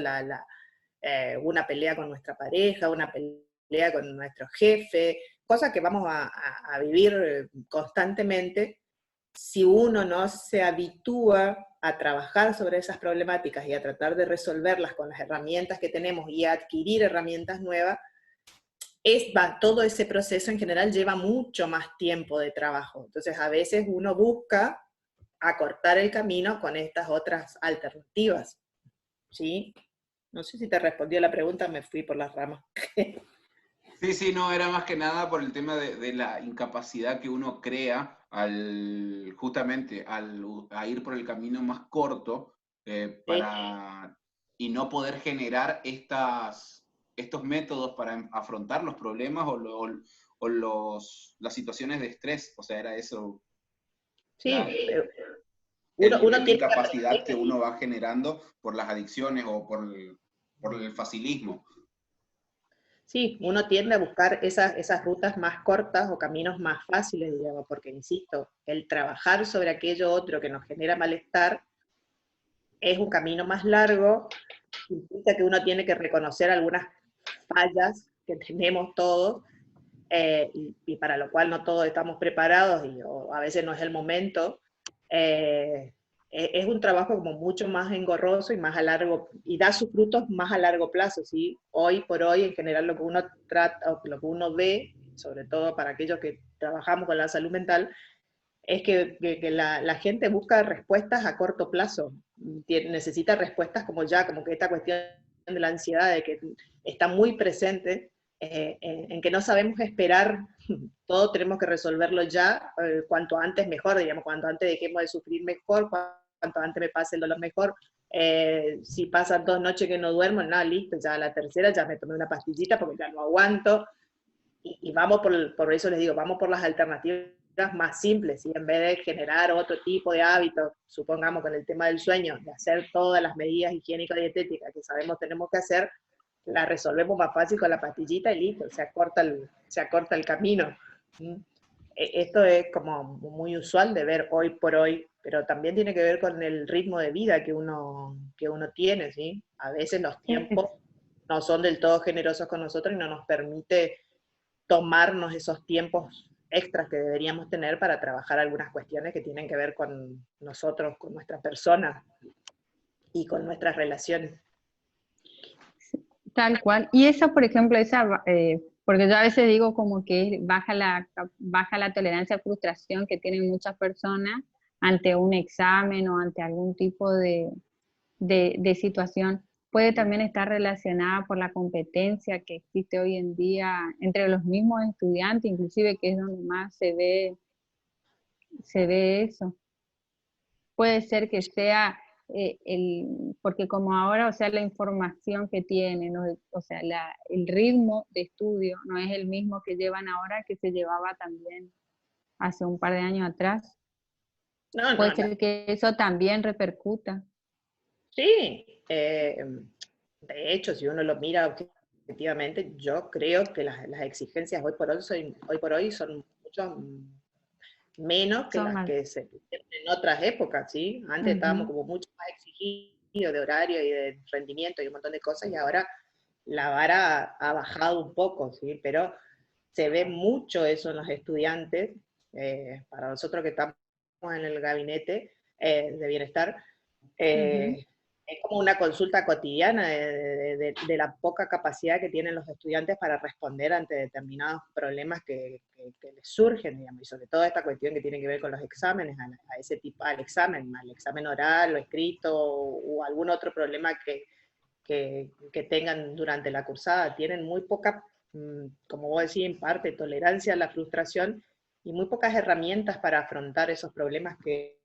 una pelea con nuestra pareja, una pelea con nuestro jefe, cosas que vamos a vivir constantemente. Si uno no se habitúa a trabajar sobre esas problemáticas y a tratar de resolverlas con las herramientas que tenemos y a adquirir herramientas nuevas, todo ese proceso en general lleva mucho más tiempo de trabajo. Entonces a veces uno busca acortar el camino con estas otras alternativas. ¿Sí? No sé si te respondió la pregunta, me fui por las ramas. Sí, sí, no, era más que nada por el tema de la incapacidad que uno crea justamente a ir por el camino más corto Sí. y no poder generar estos métodos para afrontar los problemas o las situaciones de estrés, o sea, era eso, Sí, el uno nivel de tiene incapacidad que uno va generando por las adicciones o por el facilismo. Sí, uno tiende a buscar esas rutas más cortas o caminos más fáciles, digamos, porque, insisto, el trabajar sobre aquello otro que nos genera malestar es un camino más largo, implica que uno tiene que reconocer algunas fallas que tenemos todos, y para lo cual no todos estamos preparados, o a veces no es el momento. Es un trabajo como mucho más engorroso y más a largo, y da sus frutos más a largo plazo, ¿sí? Hoy por hoy, en general, lo que uno trata, o lo que uno ve, sobre todo para aquellos que trabajamos con la salud mental, es que la gente busca respuestas a corto plazo, necesita respuestas como ya, como que esta cuestión de la ansiedad, de que está muy presente, en que no sabemos esperar, todo tenemos que resolverlo ya, cuanto antes mejor, digamos, cuanto antes dejemos de sufrir mejor, cuanto antes me pase el dolor mejor. Si pasan 2 noches que no duermo, nada, listo, ya la tercera ya me tomé una pastillita porque ya no aguanto, y vamos por eso les digo, vamos por las alternativas más simples, y en vez de generar otro tipo de hábitos, supongamos con el tema del sueño, de hacer todas las medidas higiénico-dietéticas que sabemos tenemos que hacer, la resolvemos más fácil con la pastillita y listo, se acorta el camino. Esto es como muy usual de ver hoy por hoy, pero también tiene que ver con el ritmo de vida que uno tiene, ¿sí? A veces los tiempos no son del todo generosos con nosotros y no nos permite tomarnos esos tiempos extras que deberíamos tener para trabajar algunas cuestiones que tienen que ver con nosotros, con nuestra persona y con nuestras relaciones. Tal cual. Y eso, por ejemplo, porque yo a veces digo como que baja la tolerancia a frustración que tienen muchas personas ante un examen o ante algún tipo de situación. Puede también estar relacionada por la competencia que existe hoy en día entre los mismos estudiantes, inclusive, que es donde más se ve eso. Puede ser que sea porque como ahora, o sea, la información que tienen, o sea, el ritmo de estudio no es el mismo que llevan ahora que se llevaba también hace un par de años atrás. No, Puede ser que eso también repercuta. sí, de hecho, si uno lo mira objetivamente, yo creo que las exigencias hoy por hoy son mucho menos que Son las más. que se tuvieron en otras épocas, ¿sí? Antes estábamos como mucho más exigidos de horario y de rendimiento y un montón de cosas, y ahora la vara ha bajado un poco, ¿sí? Pero se ve mucho eso en los estudiantes, para nosotros que estamos en el gabinete de bienestar, es como una consulta cotidiana de la poca capacidad que tienen los estudiantes para responder ante determinados problemas que les surgen, digamos, y sobre todo esta cuestión que tiene que ver con los exámenes, a ese tipo, al examen oral o escrito, o algún otro problema que tengan durante la cursada. Tienen muy poca, como vos decís, en parte, tolerancia a la frustración y muy pocas herramientas para afrontar esos problemas que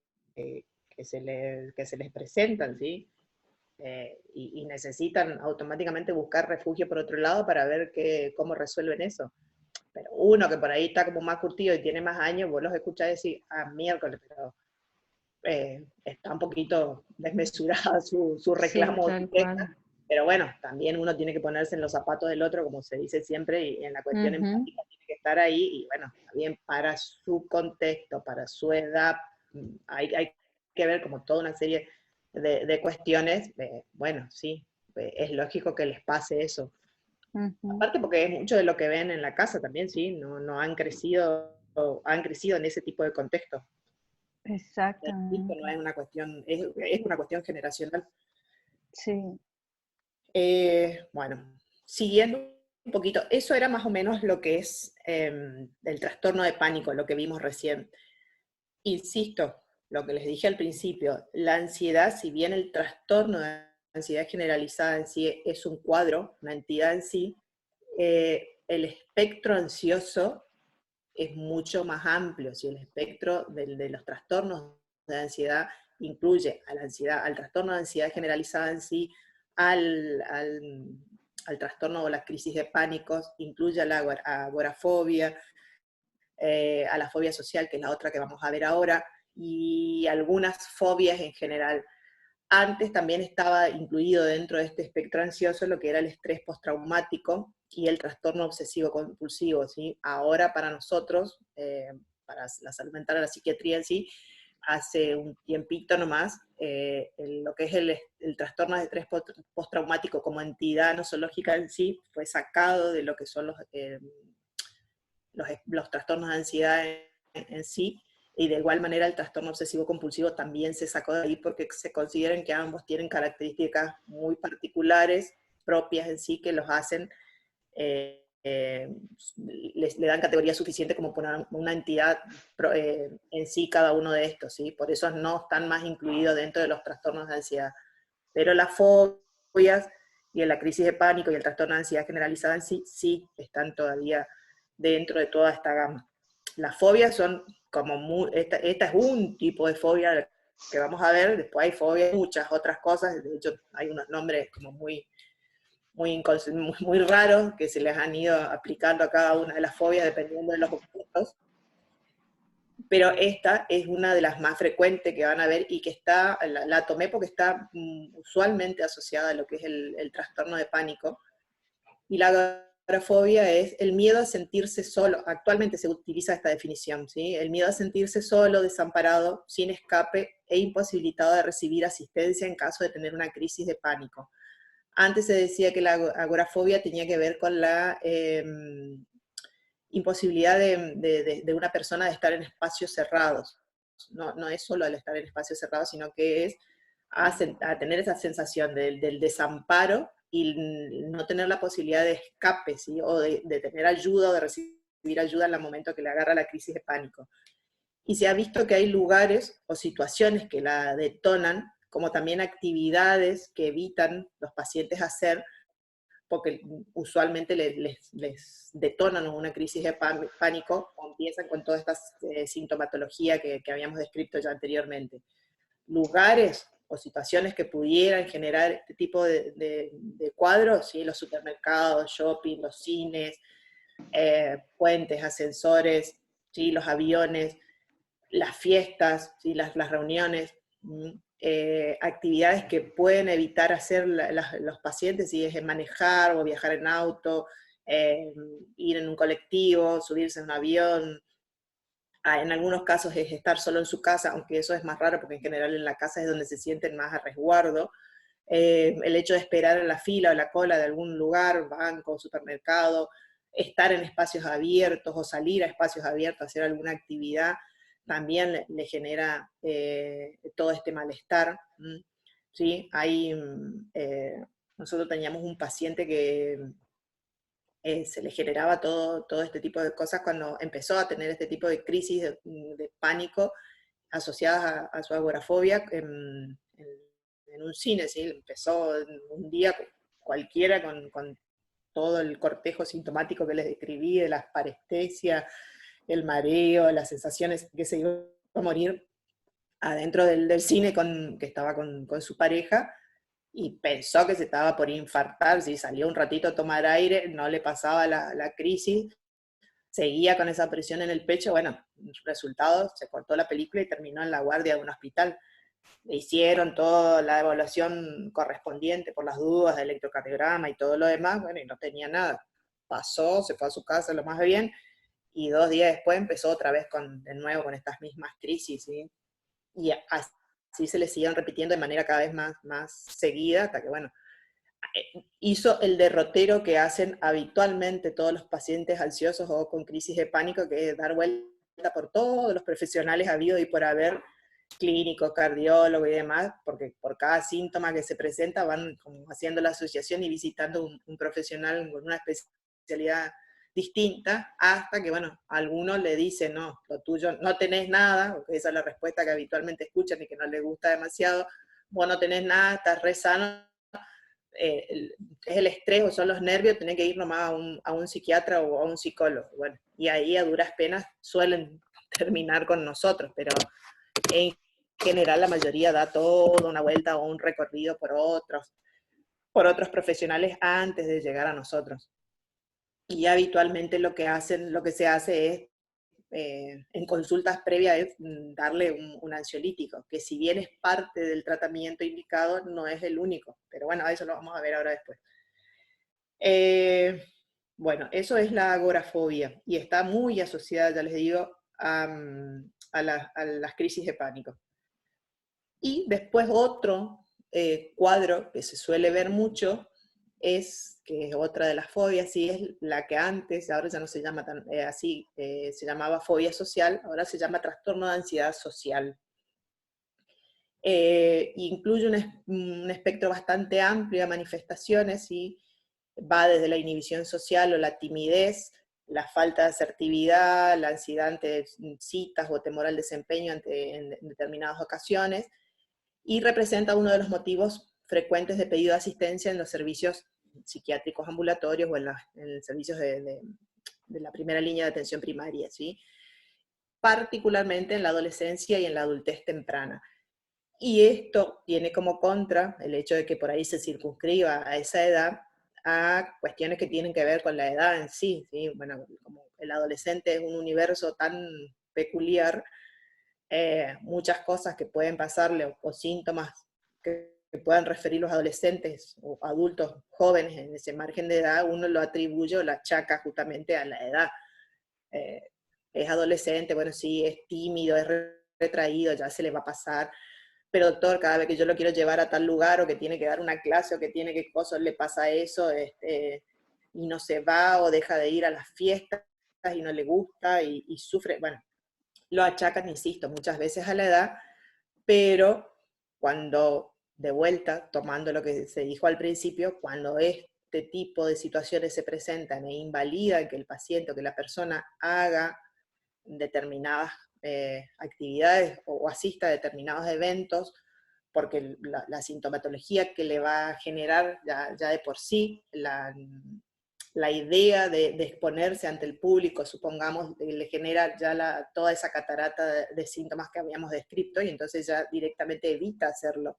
se les presentan, ¿sí? Y necesitan automáticamente buscar refugio por otro lado para ver cómo resuelven eso. Pero uno que por ahí está como más curtido y tiene más años, vos los escuchás decir, miércoles, pero está un poquito desmesurada su Sí, reclamo, tal cual. pero bueno, también uno tiene que ponerse en los zapatos del otro, como se dice siempre, y en la cuestión empática tiene que estar ahí, y bueno, también para su contexto, para su edad, hay que ver como toda una serie de cuestiones, bueno, sí, es lógico que les pase eso. Aparte porque es mucho de lo que ven en la casa también, sí, no han crecido en ese tipo de contexto. Exactamente. No es una cuestión, es una cuestión generacional. Sí. Bueno, siguiendo un poquito, eso era más o menos lo que es el trastorno de pánico, lo que vimos recién. Insisto, lo que les dije al principio, la ansiedad, si bien el trastorno de ansiedad generalizada en sí es un cuadro, una entidad en sí, el espectro ansioso es mucho más amplio. Si el espectro de los trastornos de ansiedad incluye a la ansiedad, al trastorno de ansiedad generalizada en sí, al al trastorno o las crisis de pánicos, incluye a la agorafobia, a la fobia social, que es la otra que vamos a ver ahora, y algunas fobias en general. Antes también estaba incluido dentro de este espectro ansioso lo que era el estrés postraumático y el trastorno obsesivo compulsivo, ¿sí? Ahora para nosotros, para la salud mental, la psiquiatría en sí, hace un tiempito nomás, lo que es el trastorno de estrés postraumático como entidad nosológica en sí, fue sacado de lo que son los trastornos de ansiedad en sí, y de igual manera el trastorno obsesivo compulsivo también se sacó de ahí porque se consideran que ambos tienen características muy particulares, propias en sí, que los hacen, le dan categoría suficiente como para una entidad en sí cada uno de estos, ¿sí? Por eso no están más incluidos dentro de los trastornos de ansiedad. Pero las fobias y la crisis de pánico y el trastorno de ansiedad generalizada en sí, sí están todavía dentro de toda esta gama. Las fobias son como esta es un tipo de fobia que vamos a ver, después hay fobias, muchas otras cosas, de hecho hay unos nombres como muy raros que se les han ido aplicando a cada una de las fobias dependiendo de los objetos, pero esta es una de las más frecuentes que van a ver y que está, la tomé porque está usualmente asociada a lo que es el trastorno de pánico, y la agorafobia es el miedo a sentirse solo. Actualmente se utiliza esta definición, ¿sí? El miedo a sentirse solo, desamparado, sin escape e imposibilitado de recibir asistencia en caso de tener una crisis de pánico. Antes se decía que la agorafobia tenía que ver con la imposibilidad de una persona de estar en espacios cerrados. No es solo el estar en espacios cerrados, sino que es a tener esa sensación del desamparo y no tener la posibilidad de escape, ¿sí? O de tener ayuda o de recibir ayuda en el momento que le agarra la crisis de pánico. Y se ha visto que hay lugares o situaciones que la detonan, como también actividades que evitan los pacientes hacer, porque usualmente les detonan una crisis de pánico o empiezan con toda esta sintomatología que habíamos descrito ya anteriormente. Lugares o situaciones que pudieran generar este tipo de cuadros, ¿sí? Los supermercados, shopping, los cines, puentes, ascensores, ¿sí? Los aviones, las fiestas, ¿sí? las reuniones, actividades que pueden evitar hacer los pacientes, si es manejar o viajar en auto, ir en un colectivo, subirse en un avión. En algunos casos es estar solo en su casa, aunque eso es más raro porque en general en la casa es donde se sienten más a resguardo. El hecho de esperar en la fila o la cola de algún lugar, banco, supermercado, estar en espacios abiertos o salir a espacios abiertos a hacer alguna actividad, también le genera todo este malestar. ¿Sí? Nosotros teníamos un paciente que se le generaba todo este tipo de cosas cuando empezó a tener este tipo de crisis de pánico asociadas a su agorafobia en un cine, ¿sí? Empezó un día cualquiera con todo el cortejo sintomático que les describí, de las parestesias, el mareo, las sensaciones que se iba a morir adentro del cine que estaba con su pareja, y pensó que se estaba por infartar, si salió un ratito a tomar aire, no le pasaba la crisis, seguía con esa presión en el pecho, bueno, resultado, se cortó la película y terminó en la guardia de un hospital. Le hicieron toda la evaluación correspondiente por las dudas de electrocardiograma y todo lo demás, bueno, y no tenía nada. Pasó, se fue a su casa lo más bien, y 2 días después empezó otra vez de nuevo con estas mismas crisis, ¿sí? Y así se le siguieron repitiendo de manera cada vez más seguida, hasta que, bueno, hizo el derrotero que hacen habitualmente todos los pacientes ansiosos o con crisis de pánico, que es dar vuelta por todos los profesionales habidos y por haber, clínicos, cardiólogos y demás, porque por cada síntoma que se presenta van como haciendo la asociación y visitando un profesional con una especialidad distinta, hasta que, bueno, a algunos le dicen, no, lo tuyo, no tenés nada, porque esa es la respuesta que habitualmente escuchan y que no les gusta demasiado, vos no tenés nada, estás re sano, es el estrés o son los nervios, tenés que ir nomás a un psiquiatra o a un psicólogo. Bueno, y ahí a duras penas suelen terminar con nosotros, pero en general la mayoría da toda una vuelta o un recorrido por otros por otros profesionales antes de llegar a nosotros. Y habitualmente lo que se hace es, en consultas previas, es darle un ansiolítico, que si bien es parte del tratamiento indicado, no es el único. Pero bueno, eso lo vamos a ver ahora después. Bueno, eso es la agorafobia, y está muy asociada, ya les digo, a las crisis de pánico. Y después otro cuadro que se suele ver mucho, que es otra de las fobias, y es la que antes, ahora ya no se llama así, se llamaba fobia social, ahora se llama trastorno de ansiedad social. Incluye un espectro bastante amplio de manifestaciones, y va desde la inhibición social o la timidez, la falta de asertividad, la ansiedad ante citas o temor al desempeño en determinadas ocasiones, y representa uno de los motivos frecuentes de pedido de asistencia en los servicios psiquiátricos ambulatorios o en los servicios de la primera línea de atención primaria, ¿sí? Particularmente en la adolescencia y en la adultez temprana. Y esto tiene como contra el hecho de que por ahí se circunscriba a esa edad a cuestiones que tienen que ver con la edad en sí, ¿sí? Bueno, como el adolescente es un universo tan peculiar, muchas cosas que pueden pasarle o síntomas que puedan referir los adolescentes o adultos jóvenes en ese margen de edad, uno lo atribuye o lo achaca justamente a la edad. Es adolescente, bueno, sí, es tímido, es retraído, ya se le va a pasar, pero doctor, cada vez que yo lo quiero llevar a tal lugar, o que tiene que dar una clase, o que tiene que cosas, le pasa eso, y no se va, o deja de ir a las fiestas, y no le gusta, y sufre, bueno, lo achacan, insisto, muchas veces a la edad, pero cuando, de vuelta, tomando lo que se dijo al principio, cuando este tipo de situaciones se presentan e invalidan que el paciente o que la persona haga determinadas actividades o asista a determinados eventos, porque la sintomatología que le va a generar ya de por sí, la idea de exponerse ante el público, supongamos, le genera ya toda esa catarata de síntomas que habíamos descrito, y entonces ya directamente evita hacerlo,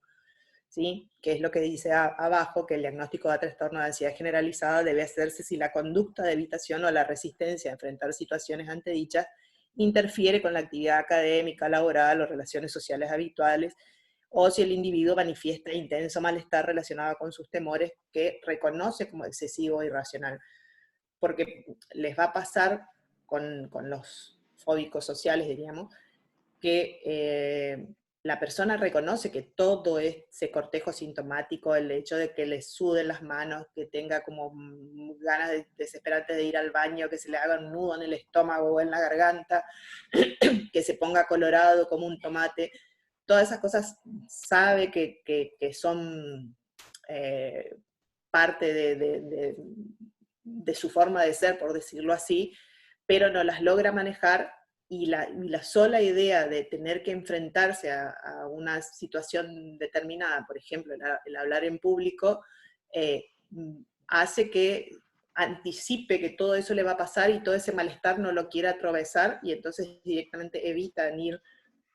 ¿sí? Que es lo que dice abajo, que el diagnóstico de trastorno de ansiedad generalizada debe hacerse si la conducta de evitación o la resistencia a enfrentar situaciones antedichas interfiere con la actividad académica, laboral o relaciones sociales habituales, o si el individuo manifiesta intenso malestar relacionado con sus temores que reconoce como excesivo o irracional. Porque les va a pasar con los fóbicos sociales, diríamos, que la persona reconoce que todo ese cortejo sintomático, el hecho de que le suden las manos, que tenga como ganas desesperantes de ir al baño, que se le haga un nudo en el estómago o en la garganta, que se ponga colorado como un tomate, todas esas cosas sabe que son parte de su forma de ser, por decirlo así, pero no las logra manejar, y la sola idea de tener que enfrentarse a una situación determinada, por ejemplo, el hablar en público, hace que anticipe que todo eso le va a pasar, y todo ese malestar no lo quiere atravesar, y entonces directamente evitan ir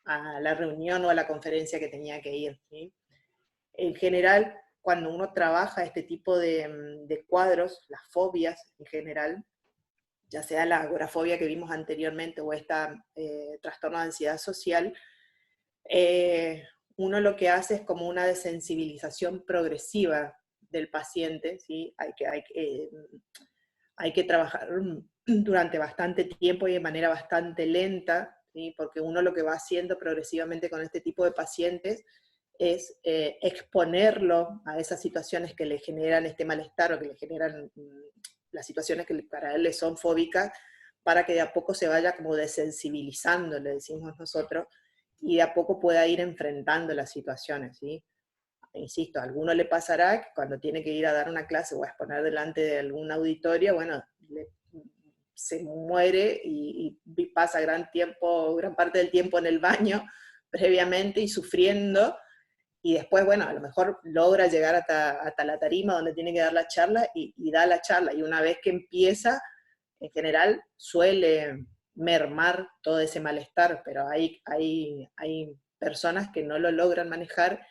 a la reunión o a la conferencia que tenía que ir, ¿sí? En general, cuando uno trabaja este tipo de cuadros, las fobias en general, ya sea la agorafobia que vimos anteriormente o esta trastorno de ansiedad social, uno lo que hace es como una desensibilización progresiva del paciente, ¿sí? Hay que trabajar durante bastante tiempo y de manera bastante lenta, ¿sí? Porque uno lo que va haciendo progresivamente con este tipo de pacientes es exponerlo a esas situaciones que le generan este malestar, o que le generan las situaciones que para él le son fóbicas, para que de a poco se vaya como desensibilizando, le decimos nosotros, y de a poco pueda ir enfrentando las situaciones, ¿sí? Insisto, a alguno le pasará que cuando tiene que ir a dar una clase o a exponer delante de algún auditorio, bueno, se muere y pasa gran parte del tiempo en el baño previamente y sufriendo, y después, bueno, a lo mejor logra llegar hasta la tarima donde tiene que dar la charla, y da la charla, y una vez que empieza, en general suele mermar todo ese malestar, pero hay personas que no lo logran manejar,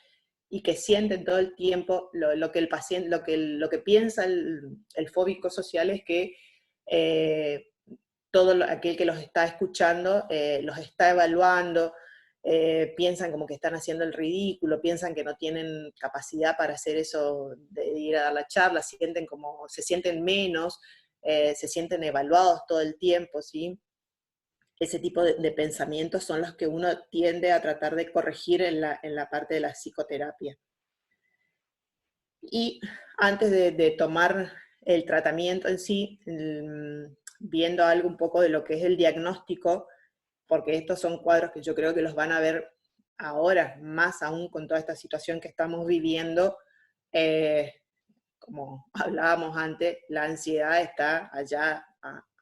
y que sienten todo el tiempo lo que el paciente, lo que piensa el fóbico social es que aquel que los está escuchando los está evaluando, piensan como que están haciendo el ridículo, piensan que no tienen capacidad para hacer eso de ir a dar la charla, se sienten menos, se sienten evaluados todo el tiempo, ¿sí? Ese tipo de pensamientos son los que uno tiende a tratar de corregir en la parte de la psicoterapia. Y antes de tomar el tratamiento en sí, viendo algo un poco de lo que es el diagnóstico, porque estos son cuadros que yo creo que los van a ver ahora, más aún con toda esta situación que estamos viviendo, como hablábamos antes, la ansiedad está allá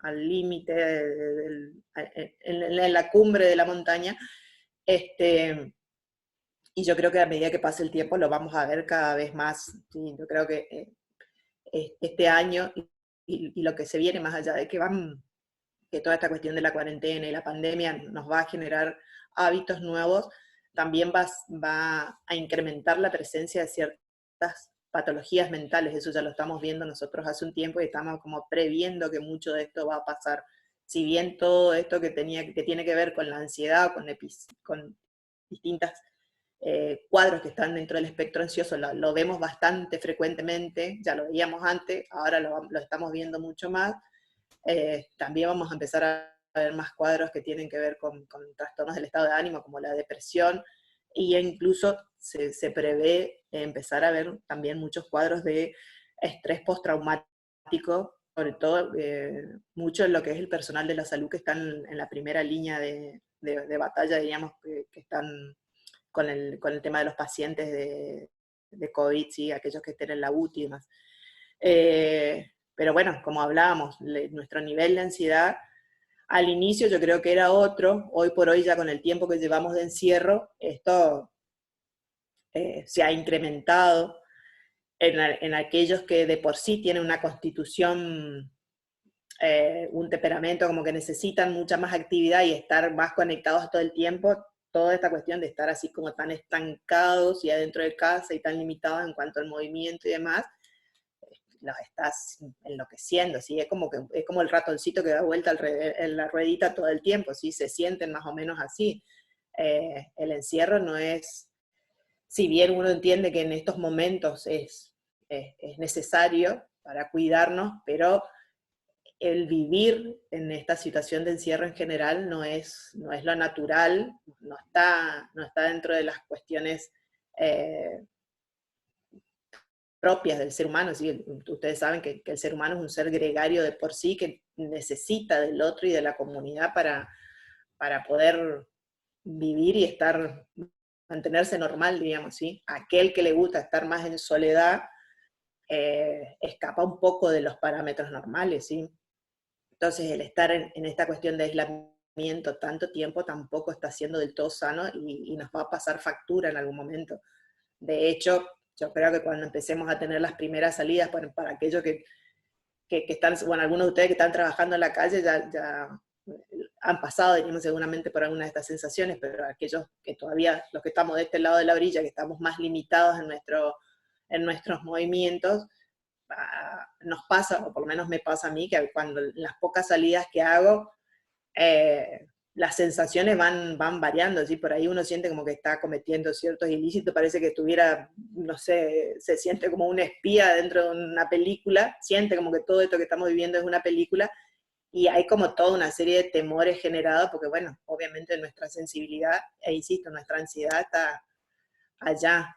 al límite, en la cumbre de la montaña, y yo creo que a medida que pase el tiempo lo vamos a ver cada vez más, ¿sí? Yo creo que este año y lo que se viene más allá de que toda esta cuestión de la cuarentena y la pandemia nos va a generar hábitos nuevos, también va a incrementar la presencia de ciertas patologías mentales. Eso ya lo estamos viendo nosotros hace un tiempo y estamos como previendo que mucho de esto va a pasar. Si bien todo esto que tiene que ver con la ansiedad, con distintas cuadros que están dentro del espectro ansioso, lo vemos bastante frecuentemente, ya lo veíamos antes, ahora lo estamos viendo mucho más. También vamos a empezar a ver más cuadros que tienen que ver con trastornos del estado de ánimo, como la depresión, e incluso se prevé empezar a ver también muchos cuadros de estrés postraumático, sobre todo mucho en lo que es el personal de la salud que están en la primera línea de batalla, diríamos, que están con el tema de los pacientes de COVID, ¿sí? Aquellos que estén en la UTI y demás. Pero bueno, como hablábamos, nuestro nivel de ansiedad al inicio yo creo que era otro, hoy por hoy ya con el tiempo que llevamos de encierro, esto se ha incrementado en aquellos que de por sí tienen una constitución, un temperamento como que necesitan mucha más actividad y estar más conectados todo el tiempo. Toda esta cuestión de estar así como tan estancados y adentro de casa y tan limitados en cuanto al movimiento y demás, los estás enloqueciendo, ¿sí? Es como el ratoncito que da vuelta en la ruedita todo el tiempo, ¿sí? Se sienten más o menos así. El encierro no es, si bien uno entiende que en estos momentos es necesario para cuidarnos, pero el vivir en esta situación de encierro en general no es lo natural, no está dentro de las cuestiones propias del ser humano. ¿Sí? Ustedes saben que el ser humano es un ser gregario de por sí, que necesita del otro y de la comunidad para poder vivir y mantenerse normal, digamos, ¿sí? Aquel que le gusta estar más en soledad, escapa un poco de los parámetros normales, ¿sí? Entonces el estar en esta cuestión de aislamiento tanto tiempo tampoco está siendo del todo sano y nos va a pasar factura en algún momento. De hecho, yo creo que cuando empecemos a tener las primeras salidas, para aquellos que están, bueno, algunos de ustedes que están trabajando en la calle ya han pasado, diríamos, seguramente por alguna de estas sensaciones, pero aquellos que todavía, los que estamos de este lado de la orilla, que estamos más limitados en nuestros movimientos, nos pasa, o por lo menos me pasa a mí, que cuando las pocas salidas que hago, las sensaciones van variando, ¿sí? Por ahí uno siente como que está cometiendo ciertos ilícitos, parece que estuviera, no sé, se siente como un espía dentro de una película, siente como que todo esto que estamos viviendo es una película, y hay como toda una serie de temores generados, porque bueno, obviamente nuestra sensibilidad, e insisto, nuestra ansiedad está allá,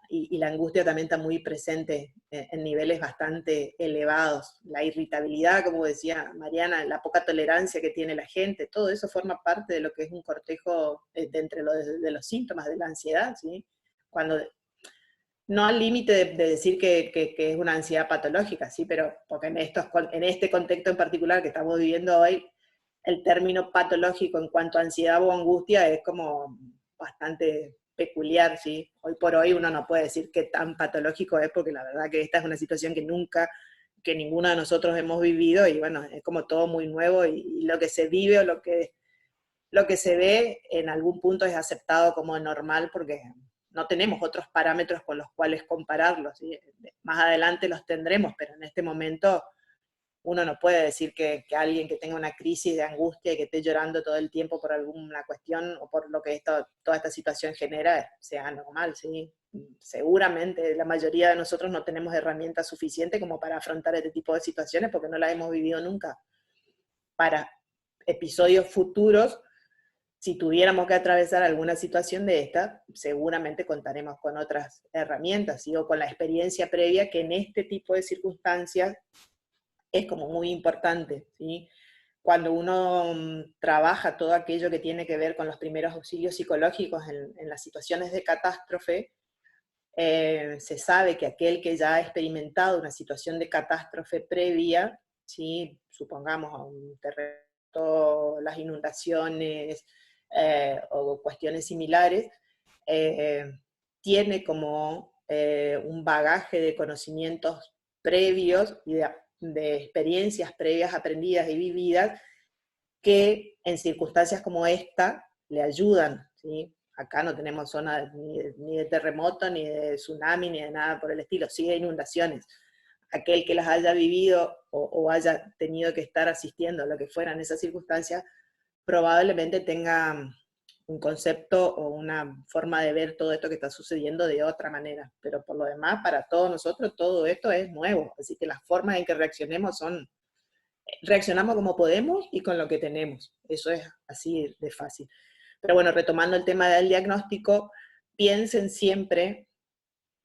y la angustia también está muy presente en niveles bastante elevados. La irritabilidad, como decía Mariana, la poca tolerancia que tiene la gente, todo eso forma parte de lo que es un cortejo de los síntomas de la ansiedad, ¿sí? Cuando, no al límite de decir que es una ansiedad patológica, ¿sí? Pero porque en este contexto en particular que estamos viviendo hoy, el término patológico en cuanto a ansiedad o angustia es como bastante peculiar, ¿sí? Hoy por hoy uno no puede decir qué tan patológico es, porque la verdad que esta es una situación que ninguno de nosotros hemos vivido, y bueno, es como todo muy nuevo, y lo que se vive o lo que se ve en algún punto es aceptado como normal, porque no tenemos otros parámetros con los cuales compararlos, ¿sí? Más adelante los tendremos, pero en este momento uno no puede decir que alguien que tenga una crisis de angustia y que esté llorando todo el tiempo por alguna cuestión o por lo que toda esta situación genera sea normal, ¿sí? Seguramente la mayoría de nosotros no tenemos herramientas suficientes como para afrontar este tipo de situaciones porque no las hemos vivido nunca. Para episodios futuros, si tuviéramos que atravesar alguna situación de esta, seguramente contaremos con otras herramientas, ¿sí? O con la experiencia previa que en este tipo de circunstancias es como muy importante, ¿sí? Cuando uno trabaja todo aquello que tiene que ver con los primeros auxilios psicológicos en las situaciones de catástrofe, se sabe que aquel que ya ha experimentado una situación de catástrofe previa, ¿sí? Supongamos a un terremoto, las inundaciones o cuestiones similares, tiene como un bagaje de conocimientos previos y de experiencias previas aprendidas y vividas que en circunstancias como esta le ayudan, ¿sí? Acá no tenemos zona ni de terremoto, ni de tsunami, ni de nada por el estilo, sí de inundaciones. Aquel que las haya vivido o haya tenido que estar asistiendo a lo que fuera en esas circunstancias, probablemente tenga un concepto o una forma de ver todo esto que está sucediendo de otra manera. Pero por lo demás, para todos nosotros, todo esto es nuevo. Así que las formas en que reaccionamos como podemos y con lo que tenemos. Eso es así de fácil. Pero bueno, retomando el tema del diagnóstico, piensen siempre,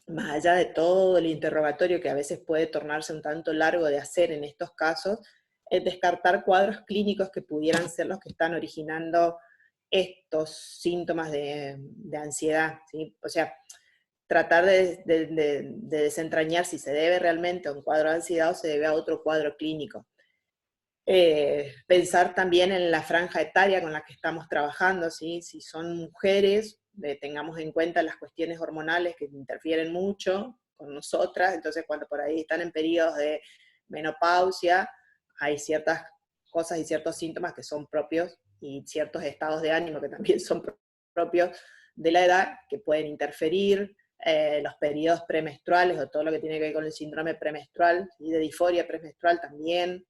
más allá de todo el interrogatorio que a veces puede tornarse un tanto largo de hacer en estos casos, es descartar cuadros clínicos que pudieran ser los que están originando estos síntomas de ansiedad, ¿sí? O sea, tratar de desentrañar si se debe realmente a un cuadro de ansiedad o se debe a otro cuadro clínico. Pensar también en la franja etaria con la que estamos trabajando, ¿sí? Si son mujeres, tengamos en cuenta las cuestiones hormonales que interfieren mucho con nosotras, entonces cuando por ahí están en periodos de menopausia, hay ciertas cosas y ciertos síntomas que son propios y ciertos estados de ánimo que también son propios de la edad que pueden interferir, los periodos premenstruales o todo lo que tiene que ver con el síndrome premenstrual y de disforia premenstrual también.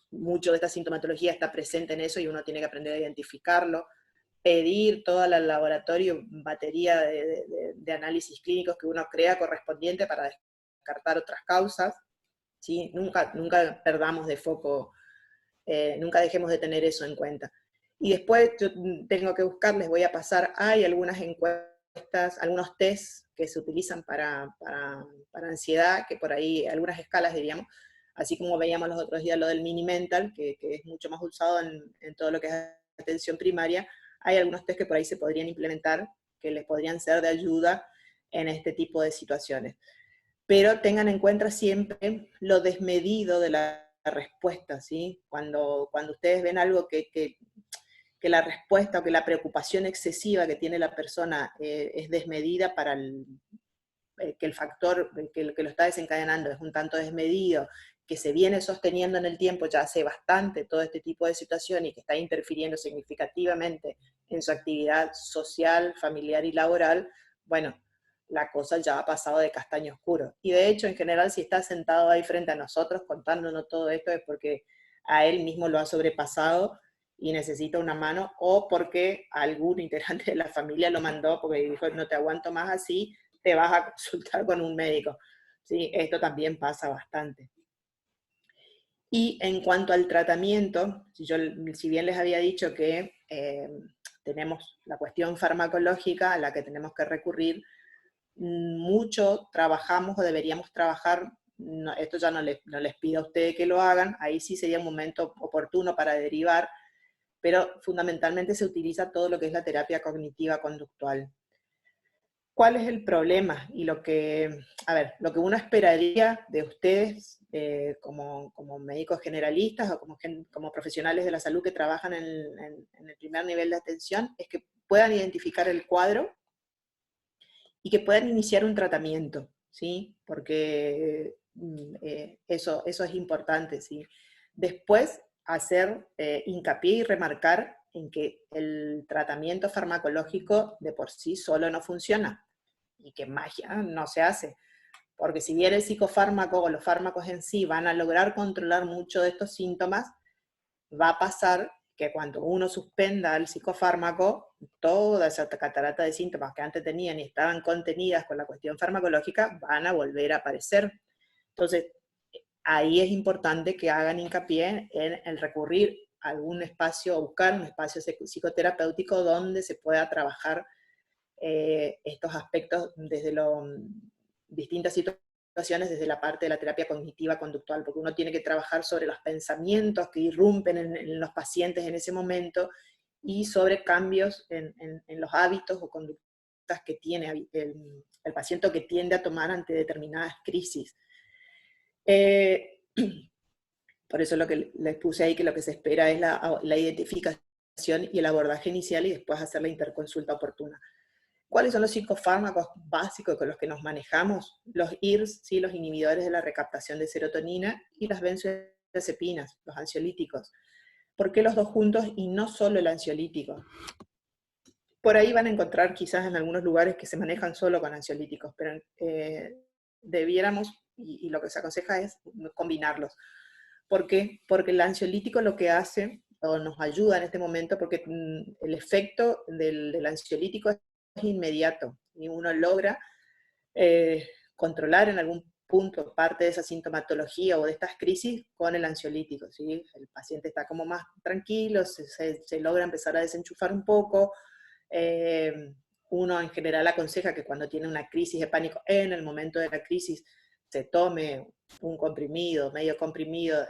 Mucho de esta sintomatología está presente en eso y uno tiene que aprender a identificarlo, pedir toda la laboratorio, batería de análisis clínicos que uno crea correspondiente para descartar otras causas, ¿sí? Nunca perdamos de foco, nunca dejemos de tener eso en cuenta. Y después yo tengo que buscar, les voy a pasar, hay algunas encuestas, algunos tests que se utilizan para ansiedad, que por ahí, algunas escalas diríamos, así como veíamos los otros días lo del mini mental, que es mucho más usado en todo lo que es atención primaria, hay algunos test que por ahí se podrían implementar, que les podrían ser de ayuda en este tipo de situaciones. Pero tengan en cuenta siempre lo desmedido de la respuesta, ¿sí? Cuando ustedes ven algo que la respuesta o que la preocupación excesiva que tiene la persona es desmedida para que el factor que lo está desencadenando es un tanto desmedido, que se viene sosteniendo en el tiempo ya hace bastante todo este tipo de situación y que está interfiriendo significativamente en su actividad social, familiar y laboral, bueno, la cosa ya ha pasado de castaño oscuro. Y de hecho, en general, si está sentado ahí frente a nosotros contándonos todo esto es porque a él mismo lo ha sobrepasado y necesita una mano, o porque algún integrante de la familia lo mandó porque dijo, no te aguanto más así, te vas a consultar con un médico. ¿Sí? Esto también pasa bastante. Y en cuanto al tratamiento, si bien les había dicho que tenemos la cuestión farmacológica a la que tenemos que recurrir, mucho trabajamos o deberíamos trabajar, esto ya no les pido a ustedes que lo hagan, ahí sí sería un momento oportuno para derivar, pero fundamentalmente se utiliza todo lo que es la terapia cognitiva conductual. ¿Cuál es el problema? Y lo que uno esperaría de ustedes como médicos generalistas o como profesionales de la salud que trabajan en el primer nivel de atención es que puedan identificar el cuadro y que puedan iniciar un tratamiento, ¿sí? Porque eso es importante, ¿sí? Después, hacer hincapié y remarcar en que el tratamiento farmacológico de por sí solo no funciona, y que magia no se hace. Porque si bien el psicofármaco o los fármacos en sí van a lograr controlar mucho de estos síntomas, va a pasar que cuando uno suspenda el psicofármaco, toda esa catarata de síntomas que antes tenían y estaban contenidas con la cuestión farmacológica van a volver a aparecer. Entonces, ahí es importante que hagan hincapié en el recurrir a algún espacio, o buscar un espacio psicoterapéutico donde se pueda trabajar estos aspectos desde distintas situaciones, desde la parte de la terapia cognitiva conductual, porque uno tiene que trabajar sobre los pensamientos que irrumpen en los pacientes en ese momento, y sobre cambios en los hábitos o conductas que tiene el paciente, que tiende a tomar ante determinadas crisis. Por eso lo que les puse ahí, que lo que se espera es la identificación y el abordaje inicial, y después hacer la interconsulta oportuna. ¿Cuáles son los psicofármacos básicos con los que nos manejamos? Los IRS, ¿sí? Los inhibidores de la recaptación de serotonina, y las benzodiazepinas, los ansiolíticos. ¿Por qué los dos juntos y no solo el ansiolítico? Por ahí van a encontrar quizás en algunos lugares que se manejan solo con ansiolíticos, pero debiéramos, y lo que se aconseja es combinarlos. ¿Por qué? Porque el ansiolítico lo que hace, o nos ayuda en este momento, porque el efecto del ansiolítico es inmediato, y uno logra controlar en algún punto parte de esa sintomatología o de estas crisis con el ansiolítico, ¿sí? El paciente está como más tranquilo, se logra empezar a desenchufar un poco. Uno en general aconseja que cuando tiene una crisis de pánico, en el momento de la crisis, se tome un comprimido, medio comprimido,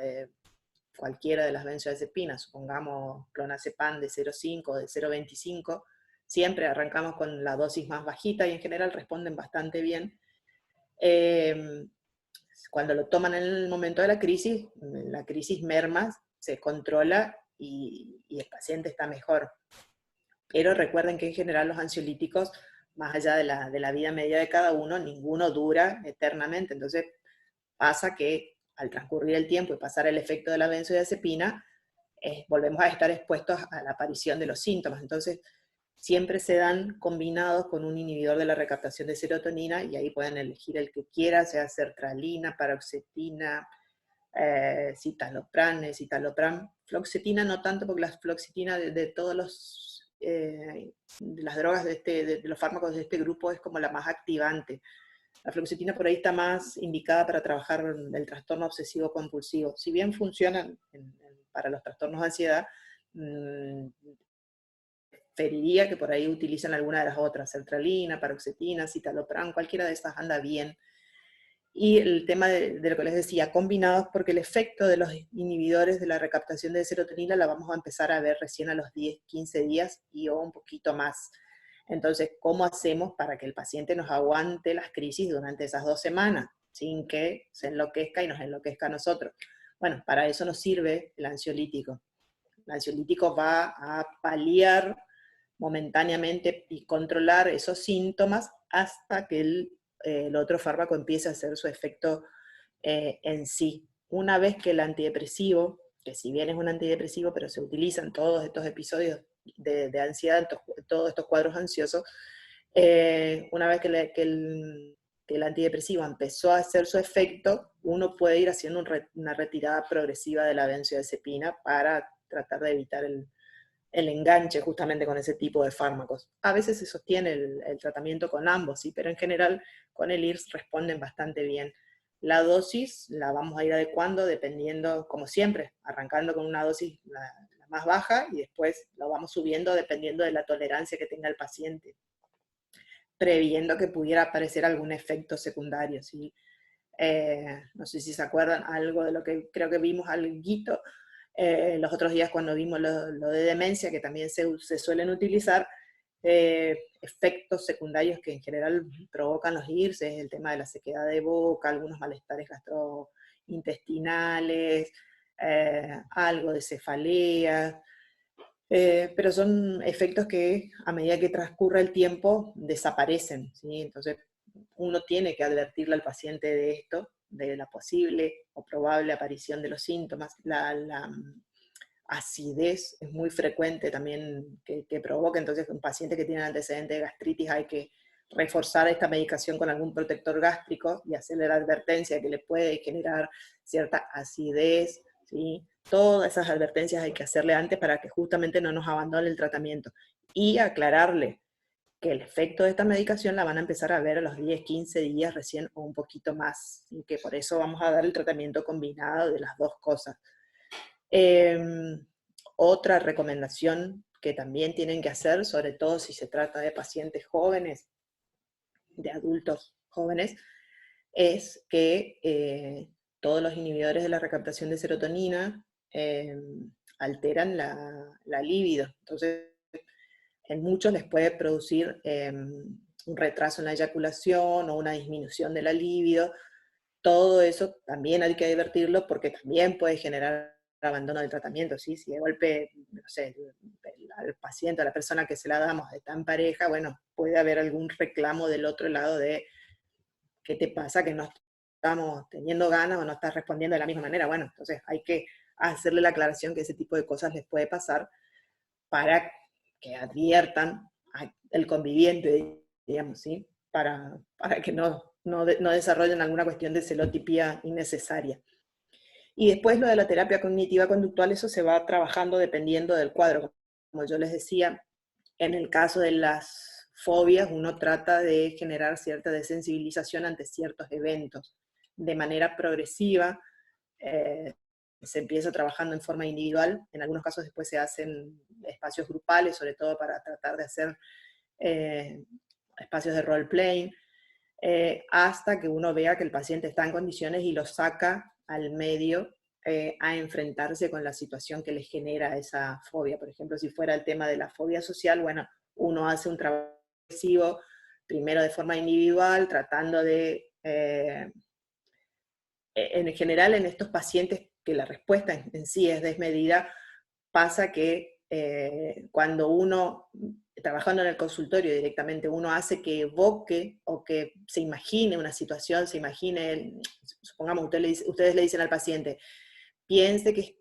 cualquiera de las benzodiazepinas, supongamos clonazepam de 0,5 o de 0,25, siempre arrancamos con la dosis más bajita y en general responden bastante bien. Cuando lo toman en el momento de la crisis merma, se controla y el paciente está mejor. Pero recuerden que en general los ansiolíticos, más allá de la vida media de cada uno, ninguno dura eternamente. Entonces pasa que al transcurrir el tiempo y pasar el efecto de la benzodiazepina, volvemos a estar expuestos a la aparición de los síntomas. Entonces siempre se dan combinados con un inhibidor de la recaptación de serotonina, y ahí pueden elegir el que quieran, sea sertralina, paroxetina, citalopram, escitalopram. Fluoxetina no tanto, porque la fluoxetina de todos de las drogas de los fármacos de este grupo es como la más activante. La fluoxetina por ahí está más indicada para trabajar el trastorno obsesivo compulsivo. Si bien funcionan para los trastornos de ansiedad, preferiría que por ahí utilicen alguna de las otras, sertralina, paroxetina, citalopram, cualquiera de estas anda bien. Y el tema de lo que les decía, combinados, porque el efecto de los inhibidores de la recaptación de serotonina la vamos a empezar a ver recién a los 10, 15 días o un poquito más. Entonces, ¿cómo hacemos para que el paciente nos aguante las crisis durante esas 2 semanas, sin que se enloquezca y nos enloquezca a nosotros? Bueno, para eso nos sirve el ansiolítico. El ansiolítico va a paliar momentáneamente y controlar esos síntomas hasta que el otro fármaco empiece a hacer su efecto en sí. Una vez que el antidepresivo, que si bien es un antidepresivo, pero se utiliza en todos estos episodios de ansiedad, en todos estos cuadros ansiosos, una vez que el antidepresivo empezó a hacer su efecto, uno puede ir haciendo una retirada progresiva de la benzodiazepina para tratar de evitar el enganche justamente con ese tipo de fármacos. A veces se sostiene el tratamiento con ambos, ¿sí? Pero en general con el IRS responden bastante bien. La dosis la vamos a ir adecuando dependiendo, como siempre, arrancando con una dosis la más baja, y después lo vamos subiendo dependiendo de la tolerancia que tenga el paciente, previendo que pudiera aparecer algún efecto secundario, ¿sí? No sé si se acuerdan algo de lo que creo que vimos alguito los otros días cuando vimos lo de demencia, que también se suelen utilizar efectos secundarios que en general provocan los IRS, es el tema de la sequedad de boca, algunos malestares gastrointestinales, algo de cefalea, pero son efectos que a medida que transcurre el tiempo desaparecen, ¿sí? Entonces uno tiene que advertirle al paciente de esto, de la posible o probable aparición de los síntomas. acidez es muy frecuente también que provoca, entonces un paciente que tiene antecedente de gastritis hay que reforzar esta medicación con algún protector gástrico y hacerle la advertencia de que le puede generar cierta acidez, ¿sí? Todas esas advertencias hay que hacerle antes para que justamente no nos abandone el tratamiento. Y aclararle que el efecto de esta medicación la van a empezar a ver a los 10, 15 días recién o un poquito más, y que por eso vamos a dar el tratamiento combinado de las dos cosas. Otra recomendación que también tienen que hacer, sobre todo si se trata de pacientes jóvenes, de adultos jóvenes, es que todos los inhibidores de la recaptación de serotonina alteran la libido. Entonces, en muchos les puede producir un retraso en la eyaculación o una disminución de la libido. Todo eso también hay que advertirlo porque también puede generar abandono del tratamiento, ¿sí? Si de golpe, no sé, al paciente, a la persona que se la damos está en pareja, bueno, puede haber algún reclamo del otro lado de ¿qué te pasa? Que no estamos teniendo ganas o no estás respondiendo de la misma manera. Bueno, entonces hay que hacerle la aclaración que ese tipo de cosas les puede pasar para que adviertan al conviviente, digamos, ¿sí? Para que no desarrollen alguna cuestión de celotipía innecesaria. Y después lo de la terapia cognitiva conductual, eso se va trabajando dependiendo del cuadro. Como yo les decía, en el caso de las fobias, uno trata de generar cierta desensibilización ante ciertos eventos. De manera progresiva, se empieza trabajando en forma individual, en algunos casos después se hacen espacios grupales, sobre todo para tratar de hacer espacios de role-playing, hasta que uno vea que el paciente está en condiciones y lo saca al medio a enfrentarse con la situación que le genera esa fobia. Por ejemplo, si fuera el tema de la fobia social, bueno, uno hace un trabajo agresivo, primero de forma individual, tratando de, en general en estos pacientes que la respuesta en sí es desmedida, pasa que cuando uno, trabajando en el consultorio directamente, uno hace que evoque o que se imagine una situación, se imagine, supongamos ustedes le dicen al paciente, piense que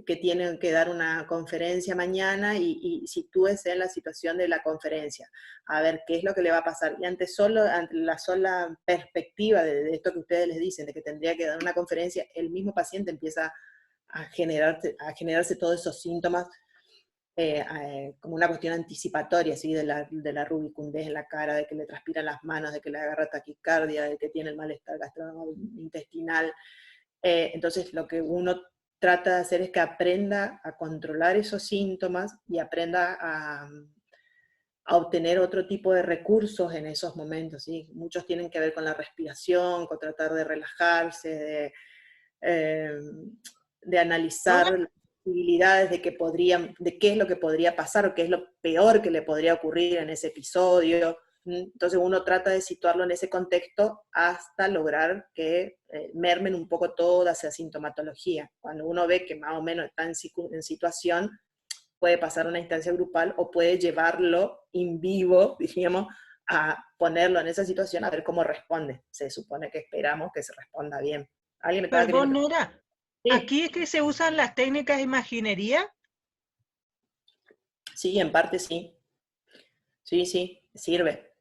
que tienen que dar una conferencia mañana y sitúese en la situación de la conferencia, a ver qué es lo que le va a pasar. Y ante la sola perspectiva de esto que ustedes les dicen, de que tendría que dar una conferencia, el mismo paciente empieza a generarse todos esos síntomas como una cuestión anticipatoria, ¿sí? de la rubicundez en la cara, de que le transpiran las manos, de que le agarra taquicardia, de que tiene el malestar gastrointestinal. Entonces lo que uno trata de hacer es que aprenda a controlar esos síntomas y aprenda a obtener otro tipo de recursos en esos momentos, ¿sí? Muchos tienen que ver con la respiración, con tratar de relajarse, de analizar las posibilidades de qué es lo que podría pasar, o qué es lo peor que le podría ocurrir en ese episodio. Entonces uno trata de situarlo en ese contexto hasta lograr que mermen un poco toda esa sintomatología. Cuando uno ve que más o menos está en situación, puede pasar a una instancia grupal o puede llevarlo en vivo, diríamos, a ponerlo en esa situación a ver cómo responde. Se supone que esperamos que se responda bien. ¿Alguien me estaba Perdón, queriendo? Nora, Sí. ¿aquí es que se usan las técnicas de imaginería? Sí, en parte sí. Sí, sirve.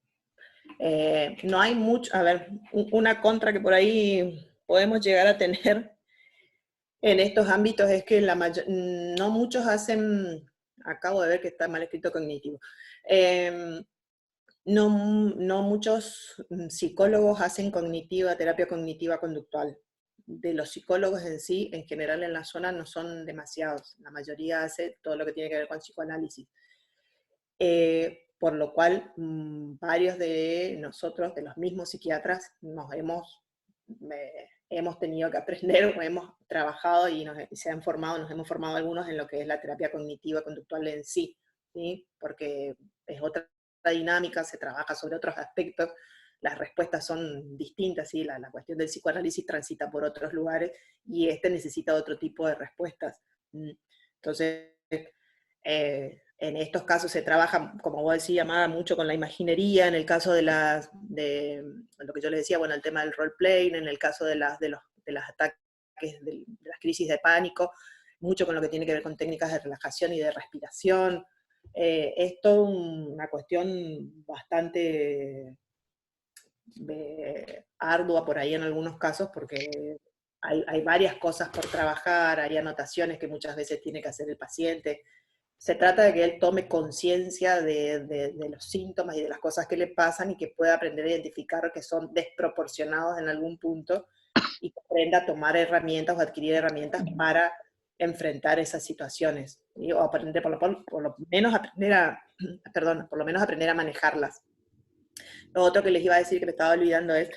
No hay mucho, a ver, una contra que por ahí podemos llegar a tener en estos ámbitos es que no muchos hacen, acabo de ver que está mal escrito cognitivo, no muchos psicólogos hacen terapia cognitiva conductual. De los psicólogos en sí, en general en la zona no son demasiados, la mayoría hace todo lo que tiene que ver con psicoanálisis. Por lo cual varios de nosotros, de los mismos psiquiatras, hemos tenido que aprender, o hemos trabajado y nos hemos formado algunos en lo que es la terapia cognitiva conductual en sí, ¿sí? Porque es otra dinámica, se trabaja sobre otros aspectos, las respuestas son distintas, ¿sí? La cuestión del psicoanálisis transita por otros lugares y necesita otro tipo de respuestas. Entonces, en estos casos se trabaja, como vos decías, Amada, mucho con la imaginería, en el caso de lo que yo les decía, bueno, el tema del role-playing, en el caso de los ataques, de las crisis de pánico, mucho con lo que tiene que ver con técnicas de relajación y de respiración. Es toda una cuestión bastante ardua por ahí en algunos casos, porque hay varias cosas por trabajar, hay anotaciones que muchas veces tiene que hacer el paciente. Se trata de que él tome conciencia de los síntomas y de las cosas que le pasan y que pueda aprender a identificar que son desproporcionados en algún punto y que aprenda a tomar herramientas o adquirir herramientas para enfrentar esas situaciones, ¿sí? O aprender, por lo menos aprender a, perdón, por lo menos aprender a manejarlas. Lo otro que les iba a decir que me estaba olvidando es,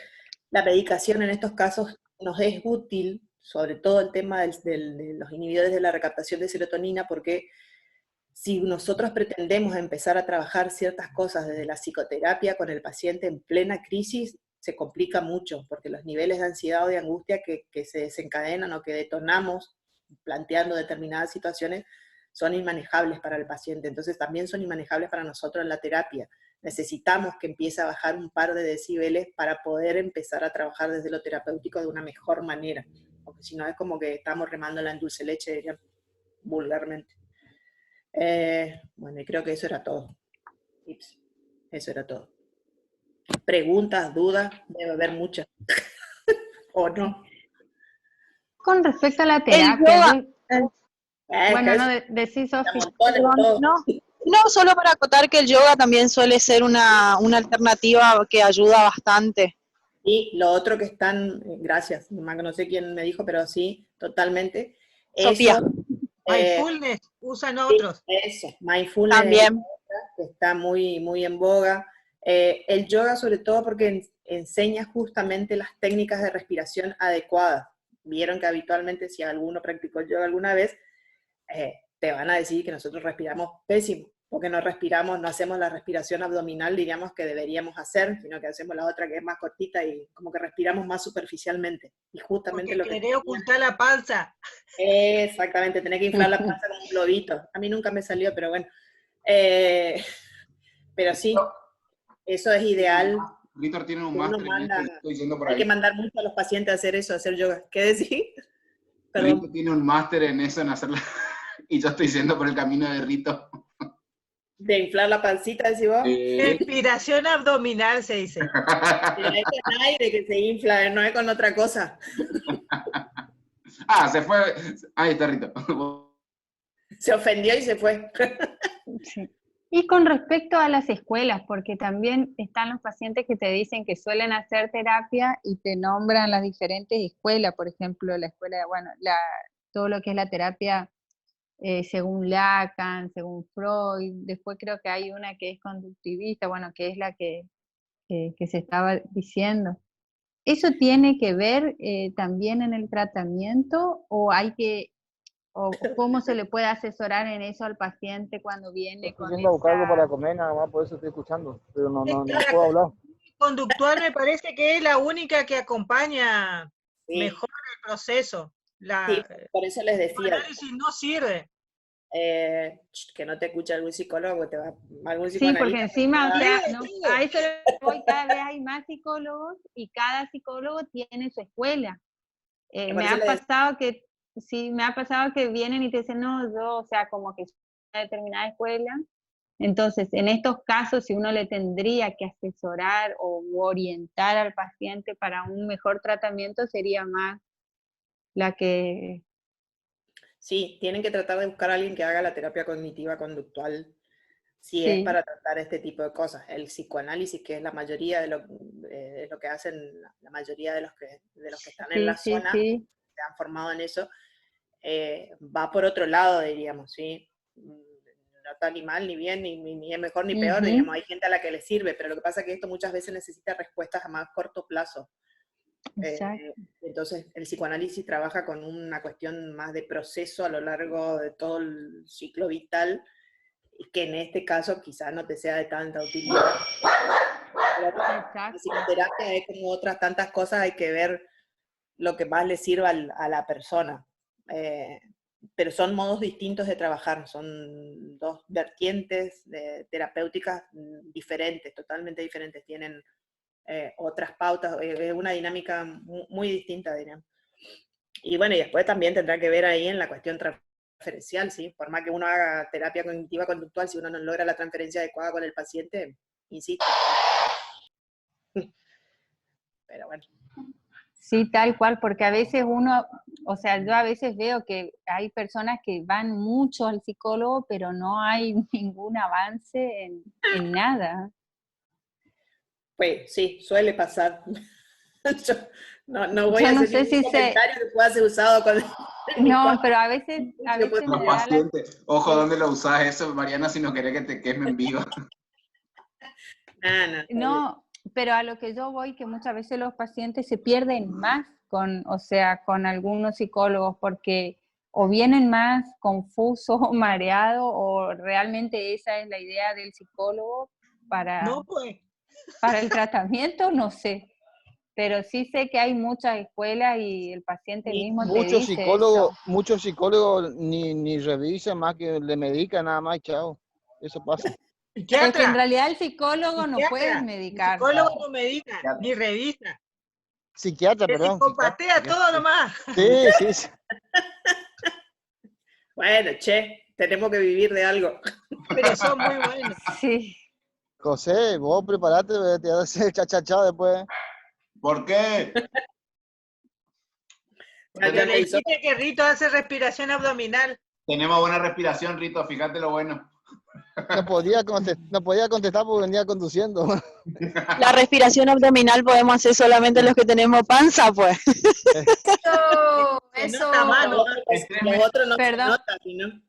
la medicación en estos casos nos es útil, sobre todo el tema de los inhibidores de la recaptación de serotonina, porque si nosotros pretendemos empezar a trabajar ciertas cosas desde la psicoterapia con el paciente en plena crisis, se complica mucho, porque los niveles de ansiedad o de angustia que se desencadenan o que detonamos planteando determinadas situaciones son inmanejables para el paciente, entonces también son inmanejables para nosotros en la terapia. Necesitamos que empiece a bajar un par de decibeles para poder empezar a trabajar desde lo terapéutico de una mejor manera, porque si no es como que estamos remándola en dulce leche, dirían vulgarmente. Bueno, y creo que eso era todo. Tips. Eso era todo. Preguntas, dudas, debe haber muchas. ¿O no? Con respecto a la El terapia, yoga, bueno, Que no, es decís, Sofi. montones perdón, todo. no, no, solo para acotar que el yoga también suele ser una alternativa que ayuda bastante. Y lo otro que están, gracias, no sé quién me dijo, pero sí, totalmente. Sofía, Eso, Mindfulness usan sí, otros. eso, mindfulness también. que está muy, muy en boga. El yoga sobre todo porque enseña justamente las técnicas de respiración adecuadas. Vieron que habitualmente si alguno practicó el yoga alguna vez, te van a decir que nosotros respiramos pésimo, porque no respiramos, no hacemos la respiración abdominal, diríamos que deberíamos hacer, sino que hacemos la otra que es más cortita y como que respiramos más superficialmente. Y justamente Porque lo que... querés ocultar la panza. Exactamente, tener que inflar la panza con un globito. A mí nunca me salió, pero bueno. Eh, pero sí, eso es ideal. Víctor tiene un Uno máster en manda, esto, estoy diciendo por hay que ahí. mandar mucho a los pacientes a hacer eso, a hacer yoga. ¿Qué decís? Rito Perdón. tiene un máster en eso, en hacerla, y yo estoy yendo por el camino de Rito. De inflar la pancita, decís vos. Respiración abdominal se dice. Pero es con aire que se infla, no es con otra cosa. Se fue. Ahí está Rito. Se ofendió y se fue. Sí. Y con respecto a las escuelas, porque también están los pacientes que te dicen que suelen hacer terapia y te nombran las diferentes escuelas, por ejemplo, la escuela, bueno, todo lo que es la terapia según Lacan, según Freud, después creo que hay una que es conductivista, bueno, que es la que se estaba diciendo. ¿Eso tiene que ver también en el tratamiento o cómo se le puede asesorar en eso al paciente cuando viene Estoy con yendo a buscar algo para esa... comer, nada más, por eso estoy escuchando, pero no Es que puedo la hablar. conductual me parece que es la única que acompaña Sí, mejor el proceso. sí, La, por eso les el decía, análisis no sirve. que no te escuche algún psicólogo, algún Sí, porque psicoanalista. encima, o sea, no, Sí. a eso voy, cada vez hay más psicólogos y cada psicólogo tiene su escuela. Por Me eso ha les pasado que, sí, me ha pasado que vienen y te dicen, no, yo, o sea, como que soy de una determinada escuela. Entonces, en estos casos, si uno le tendría que asesorar o orientar al paciente para un mejor tratamiento, sería más la que... sí, tienen que tratar de buscar a alguien que haga la terapia cognitiva conductual, si es Sí, para tratar este tipo de cosas. El psicoanálisis, que es la mayoría de lo que hacen la mayoría de los que están en sí, la sí, zona, sí. se han formado en eso, va por otro lado, diríamos, ¿sí? No está ni mal, ni bien, ni es mejor ni peor, Ujú, diríamos, hay gente a la que le sirve, pero lo que pasa es que esto muchas veces necesita respuestas a más corto plazo. exacto. Entonces, el psicoanálisis trabaja con una cuestión más de proceso a lo largo de todo el ciclo vital, y que en este caso quizás no te sea de tanta utilidad. Pero bueno, la Exacto. psicoterapia es como otras tantas cosas, hay que ver lo que más le sirva a la persona. Pero son modos distintos de trabajar, son dos vertientes terapéuticas diferentes, totalmente diferentes, tienen otras pautas, es una dinámica muy distinta, diríamos. Y bueno, y después también tendrá que ver ahí en la cuestión transferencial, ¿sí? Por más que uno haga terapia cognitiva conductual, si uno no logra la transferencia adecuada con el paciente, insisto. Pero bueno. Sí, tal cual, porque a veces uno, o sea, yo a veces veo que hay personas que van mucho al psicólogo, pero no hay ningún avance en nada. Pues sí, suele pasar. Yo no voy Yo a no hacer sé ningún si comentario que pueda ser usado con... No, pero a veces Los me da la... pacientes, ojo, ¿dónde lo usas eso, Mariana, si no querés que te quemen vivo? No, pero a lo que yo voy, que muchas veces los pacientes se pierden más con, o sea, con algunos psicólogos, porque o vienen más confusos o mareados, o realmente esa es la idea del psicólogo No, pues. para el tratamiento, no sé. Pero sí sé que hay muchas escuelas y el paciente mismo te dice eso. Muchos psicólogos ni revisan más que le medican nada más, chao. Eso pasa. Es que en Psiquiatra, realidad el psicólogo no puede psiquiatra. El medicar. psicólogo no medica, Psiquiatra. ni revisa. Psiquiatra, Se perdón. psicopatea todo nomás. Sí. Bueno, che, tenemos que vivir de algo. Pero son muy buenos. Sí. José, vos preparate, te vas a hacer cha después. ¿Por qué? Cuando le dijiste que Rito hace respiración abdominal. Tenemos buena respiración, Rito, fíjate lo bueno. No podía contestar porque venía conduciendo. La respiración abdominal podemos hacer solamente los que tenemos panza, pues. Se nota más, ¿no? Los otros no se Perdón. nota, sino...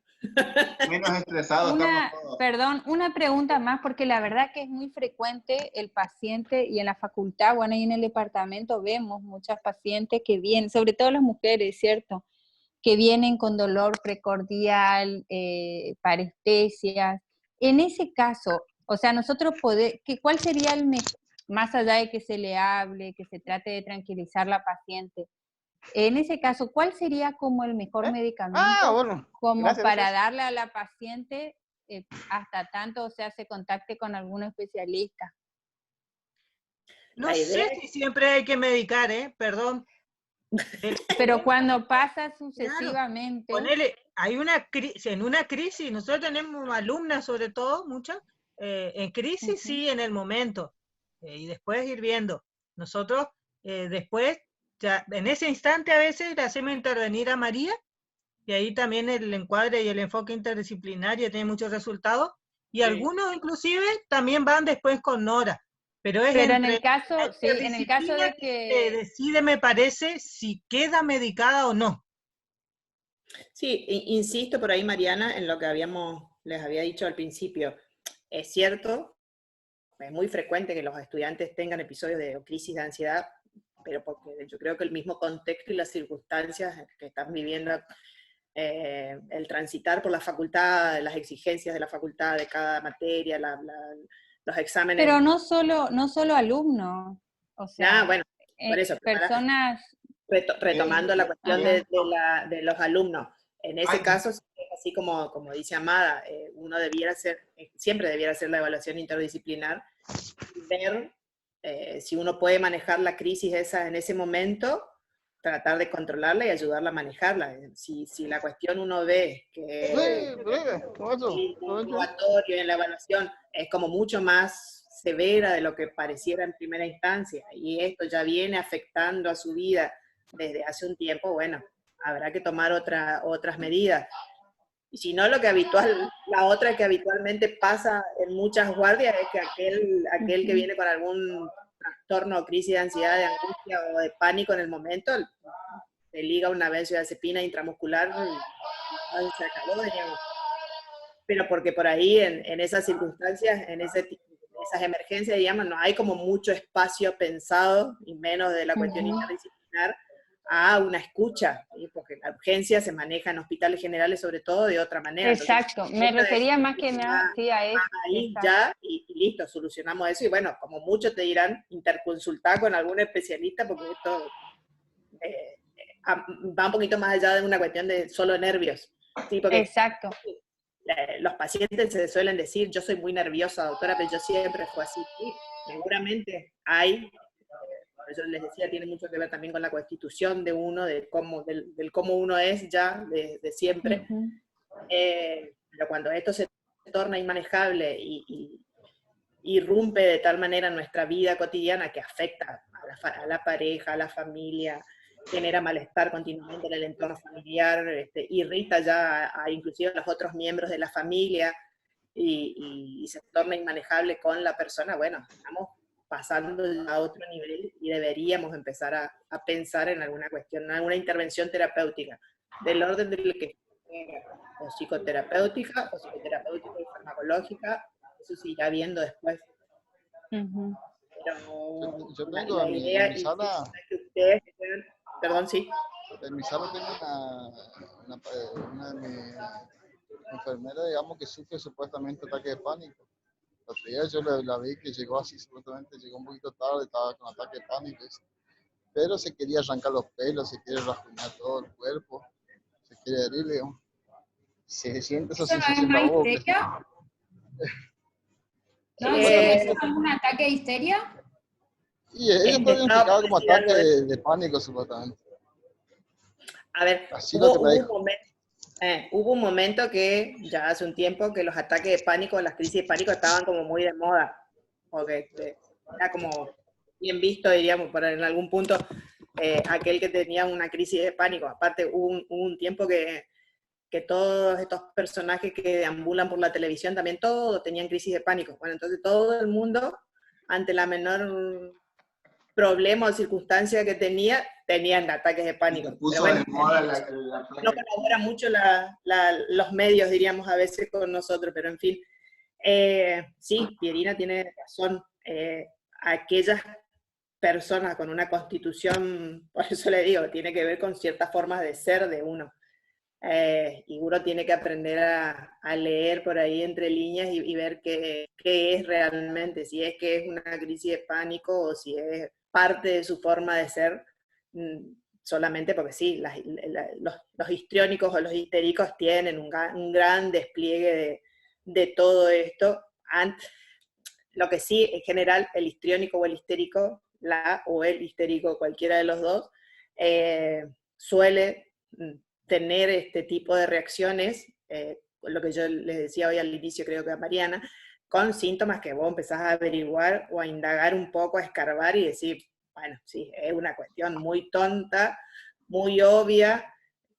Menos estresados estamos todos. Perdón, una pregunta más, porque la verdad que es muy frecuente el paciente, y en la facultad, bueno, y en el departamento vemos muchas pacientes que vienen, sobre todo las mujeres, ¿cierto?, que vienen con dolor precordial, parestesias. En ese caso, o sea, nosotros ¿cuál sería el mejor, más allá de que se le hable, que se trate de tranquilizar la paciente? En ese caso, ¿cuál sería como el mejor medicamento Bueno. como Gracias, para gracias. darle a la paciente hasta tanto, o sea, se contacte con algún especialista? No La idea sé si siempre hay que medicar, perdón. Pero cuando pasa Claro, sucesivamente... ponele, en una crisis, nosotros tenemos alumnas sobre todo, muchas, en crisis sí, en el momento, y después ir viendo. Nosotros después, ya, en ese instante a veces le hacemos intervenir a María, y ahí también el encuadre y el enfoque interdisciplinario tiene muchos resultados, y algunos inclusive también van después con Nora. Pero es Pero en entre el caso, la sí, en el caso interdisciplina de que que... decide, me parece, si queda medicada o no. Sí, insisto por ahí, Mariana, en lo que les había dicho al principio. Es cierto, es muy frecuente que los estudiantes tengan episodios de crisis de ansiedad, pero porque yo creo que el mismo contexto y las circunstancias que están viviendo, el transitar por la facultad, las exigencias de la facultad, de cada materia, los exámenes. Pero no solo alumnos, o sea, Bueno, por eso, personas... retomando la cuestión de los alumnos. En ese caso, así como dice Amada, uno siempre debiera hacer la evaluación interdisciplinar y ver si uno puede manejar la crisis esa en ese momento, tratar de controlarla y ayudarla a manejarla. Si la cuestión uno ve que el probatorio en la evaluación es como mucho más severa de lo que pareciera en primera instancia, y esto ya viene afectando a su vida desde hace un tiempo, bueno, habrá que tomar otras medidas. Y si no, la otra que habitualmente pasa en muchas guardias es que aquel que viene con algún trastorno o crisis de ansiedad, de angustia o de pánico en el momento, se liga una benzodiazepina intramuscular y se acabó, digamos. Pero porque por ahí, en esas circunstancias, en esas emergencias, digamos, no hay como mucho espacio pensado, y menos de la cuestión interdisciplinar, a una escucha, ¿sí? Porque la urgencia se maneja en hospitales generales sobre todo de otra manera. Exacto, Entonces, me refería más que nada sí, a eso. Ahí ya, y listo, solucionamos eso, y bueno, como muchos te dirán, interconsultar con algún especialista, porque esto va un poquito más allá de una cuestión de solo nervios. ¿Sí? Porque exacto. Los pacientes se suelen decir, yo soy muy nerviosa, doctora, pero yo siempre fue así. Sí, seguramente hay por eso les decía, tiene mucho que ver también con la constitución de uno, del cómo uno es ya de siempre. Pero cuando esto se torna inmanejable y irrumpe de tal manera en nuestra vida cotidiana que afecta a la pareja, a la familia, genera malestar continuamente en el entorno familiar, irrita ya inclusive a los otros miembros de la familia y se torna inmanejable con la persona, bueno, estamos pasando a otro nivel y deberíamos empezar a pensar en alguna cuestión, en alguna intervención terapéutica, del orden del que o psicoterapéutica, o psicoterapéutica y farmacológica, eso se irá viendo después. Pero Yo la tengo idea en mi sala, es que ustedes puedan, perdón, sí. en mi sala tengo una de mis enfermeras, digamos, que sufre supuestamente ataque de pánico. La otro día yo la vi que llegó así, supuestamente llegó un poquito tarde, estaba con ataque de pánico, pero se quería arrancar los pelos, se quiere rasguñar todo el cuerpo, se quiere herir, digamos. Se siente esa ¿Eso no es sensación una de ahogo. histeria? ¿No? Eh, ¿Es como un ataque de histeria? Y ella está diagnosticada como ataque de pánico, supuestamente. A ver, Así lo que me dijo. hubo un momento que, ya hace un tiempo, que los ataques de pánico, las crisis de pánico estaban como muy de moda, porque era como bien visto, diríamos, en algún punto, aquel que tenía una crisis de pánico. Aparte, hubo un tiempo que todos estos personajes que deambulan por la televisión, también todos tenían crisis de pánico. Bueno, entonces todo el mundo, ante la menor problema o circunstancia que tenían ataques de pánico. Pero bueno, no colabora mucho los medios, diríamos, a veces con nosotros, pero en fin. Sí, Pierina tiene razón. Aquellas personas con una constitución, por eso le digo, tiene que ver con ciertas formas de ser de uno. Y uno tiene que aprender a leer por ahí entre líneas y ver qué es realmente, si es que es una crisis de pánico o si es parte de su forma de ser, solamente porque sí, los histriónicos o los histéricos tienen un gran despliegue de todo esto. Lo que sí, en general, el histriónico o el histérico, o el histérico, cualquiera de los dos, suele tener este tipo de reacciones, lo que yo les decía hoy al inicio, creo que a Mariana, con síntomas que vos empezás a averiguar o a indagar un poco, a escarbar y decir, bueno, sí, es una cuestión muy tonta, muy obvia,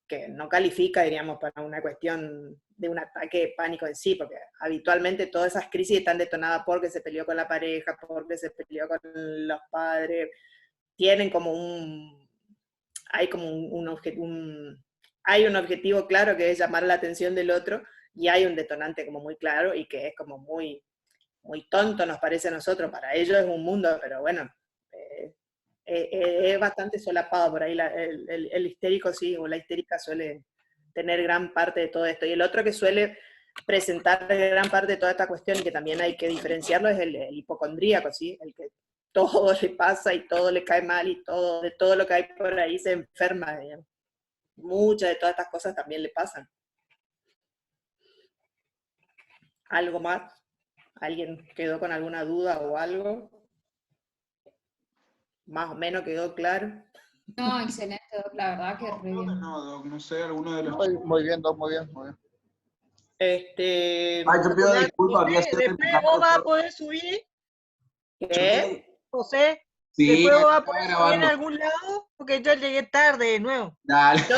que no califica, diríamos, para una cuestión de un ataque de pánico en sí, porque habitualmente todas esas crisis están detonadas porque se peleó con la pareja, porque se peleó con los padres, tienen como hay como hay un objetivo claro que es llamar la atención del otro, y hay un detonante como muy claro y que es como muy, muy tonto, nos parece a nosotros, para ellos es un mundo, pero bueno, es bastante solapado por ahí, el histérico sí, o la histérica suele tener gran parte de todo esto, y el otro que suele presentar gran parte de toda esta cuestión, y que también hay que diferenciarlo, es el hipocondríaco, ¿sí? El que todo le pasa y todo le cae mal, y de todo lo que hay por ahí se enferma, digamos. Muchas de todas estas cosas también le pasan. ¿Algo más? ¿Alguien quedó con alguna duda o algo? ¿Más o menos quedó claro? No, excelente, Doc, la verdad que re bien. No sé, alguno de los... Muy bien, Doc, muy bien, muy bien. Ay, yo pido disculpas, había sido... Después vos vas a poder subir, ¿Qué? José. Sí, Después vas a poder estaba subir en grabando. algún lado, porque yo llegué tarde de nuevo. Dale. Yo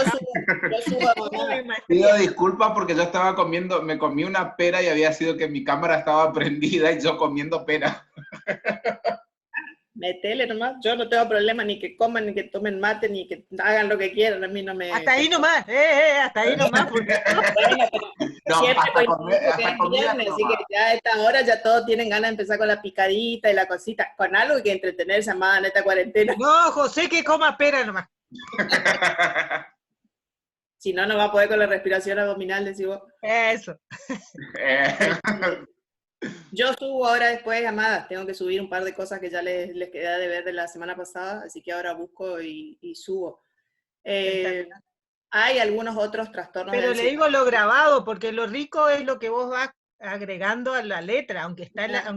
subo mañana. Pido disculpas porque yo estaba comiendo, me comí una pera y había sido que mi cámara estaba prendida y yo comiendo pera. Metele nomás, yo no tengo problema ni que coman, ni que tomen mate, ni que hagan lo que quieran, a mí no me... Hasta ahí nomás, hasta ahí nomás. Porque... Bueno, pero No, siempre hasta coincide que hasta es comida viernes, así nomás. que ya a esta hora ya todos tienen ganas de empezar con la picadita y la cosita, con algo que entretenerse más en esta cuarentena. No, José, que coma pera nomás. Si no, no va a poder con la respiración abdominal, decís vos. Eso. Yo subo ahora después, amadas, tengo que subir un par de cosas que ya les quedé de ver de la semana pasada, así que ahora busco y subo. Hay algunos otros trastornos. Pero le digo lo grabado, porque lo rico es lo que vos vas agregando a la letra, aunque está en la...